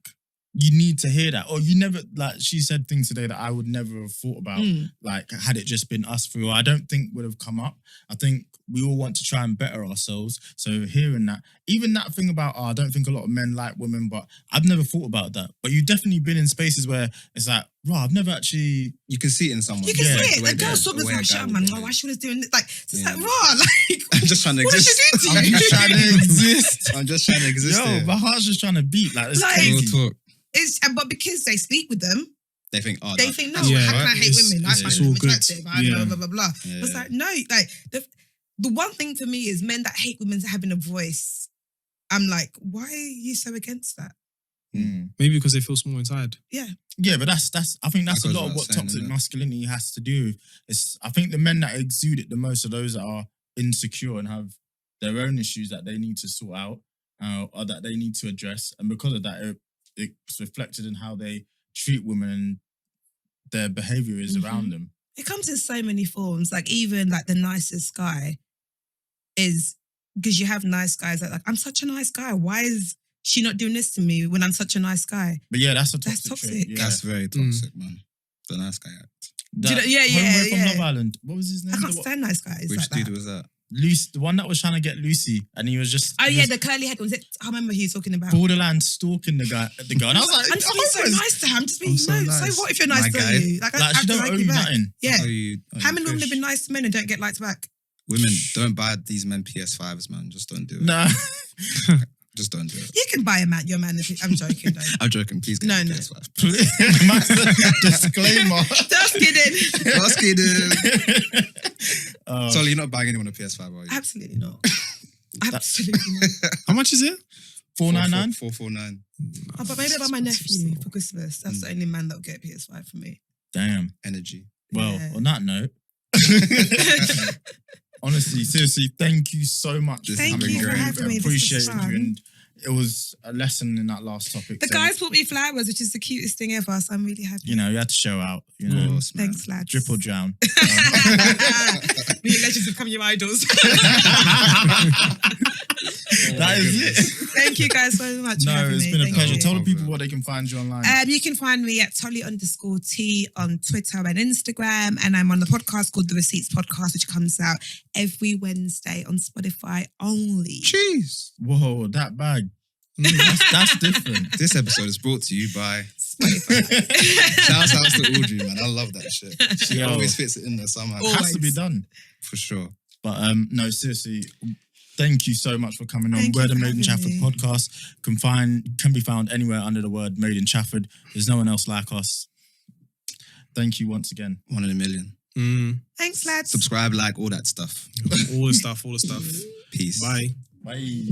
you need to hear that. Or you never, like she said things today that I would never have thought about, like had it just been us three, or I don't think would have come up. I think we all want to try and better ourselves. So hearing that, even that thing about, I don't think a lot of men like women, but I've never thought about that. But you've definitely been in spaces where it's like, I've never actually... You can see it in someone. You can see the way it. The girl's the talking way about a shit, guy man. would Oh, do why it. she was doing this? Like, it's Yeah. like, like, I'm just trying to what did exist. she do to I'm you? just trying to exist. I'm just trying to exist. Yo, here. my heart's just trying to beat. Like, it's Like- Real crazy. talk. But because they sleep with them, They think, they think, no, that's Yeah, how can I right. hate women? I it's find all them good. attractive. I Yeah. blah, blah, blah, blah. Yeah. It's like, no, like, the one thing for me is men that hate women having a voice. I'm like, why are you so against that? Maybe because they feel small inside. Yeah, but that's I think that's That a goes lot of without what saying, toxic innit? masculinity has to do. It's I think the men that exude it the most are those that are insecure and have their own issues that they need to sort out or that they need to address, and because of that, it's reflected in how they treat women and their behavior is around them. It comes in so many forms. Like even like the nicest guy is because you have nice guys that like, I'm such a nice guy. Why is she not doing this to me when I'm such a nice guy? But yeah, that's a That's toxic. toxic. Trait. Yeah. That's very toxic, man. The nice guy act. That Do you know- yeah, homeboy yeah. from Love Island. What was his name? I can't The- stand nice guys Which like dude that. was that? Lucy, the one that was trying to get Lucy, and he was just Oh yeah, the curly head was it? I remember who you're talking about. borderline stalking the guy. And I was like, I'm just being so nice to him. Just being I'm so no. nice. So what if you're nice My to guy. you? Like, I like have she to don't like owe you you back. nothing. Yeah. Oh, you How many women fish. have been nice to men and don't get liked back? Women, don't buy these men PS5s, man. Just don't do it. Nah. Just don't do it. You can buy a man, your man. I'm joking though. I'm joking. Please get No, a no. PS5. Disclaimer. Just kidding. Just kidding. Oh, Tolly, you're not buying anyone a PS5, are you? Absolutely not. Absolutely not. How much is it? 499. 449. Oh, but maybe I'll buy my nephew for Christmas. That's the only man that'll get a PS5 for me. Damn. Energy. Well, Yeah. on that note, honestly, seriously, thank you so much. This Thank has you been for great. having me. This was Appreciated fun. you, and it was a lesson in that last topic. The so, guys bought me flowers, which is the cutest thing ever. So I'm really happy. you know, you had to show out. You Of know, course, man. Thanks, lads. drip or drown. Me and legends become your idols. That is it. Thank you guys so much. for No, having it's me. been a Thank pleasure. you. Tell the people where they can find you online. You can find me at Tolly_T on Twitter and Instagram. And I'm on the podcast called The Receipts Podcast, which comes out every Wednesday on Spotify only. Jeez. Whoa, that bag. That's different. This episode is brought to you by Spotify. Shout out to Audrey, man. I love that shit. She Yo. always fits it in there somehow. Oh. Has to be done. For sure. But no, seriously, thank you so much for coming on. Thank We're you the for Made In having Chafford me. podcast. Can be found anywhere under the word Made in Chafford. There's no one else like us. Thank you once again. 1 in a million. Thanks, lads. Subscribe, like, all that stuff. All the stuff. Peace. Bye. Bye.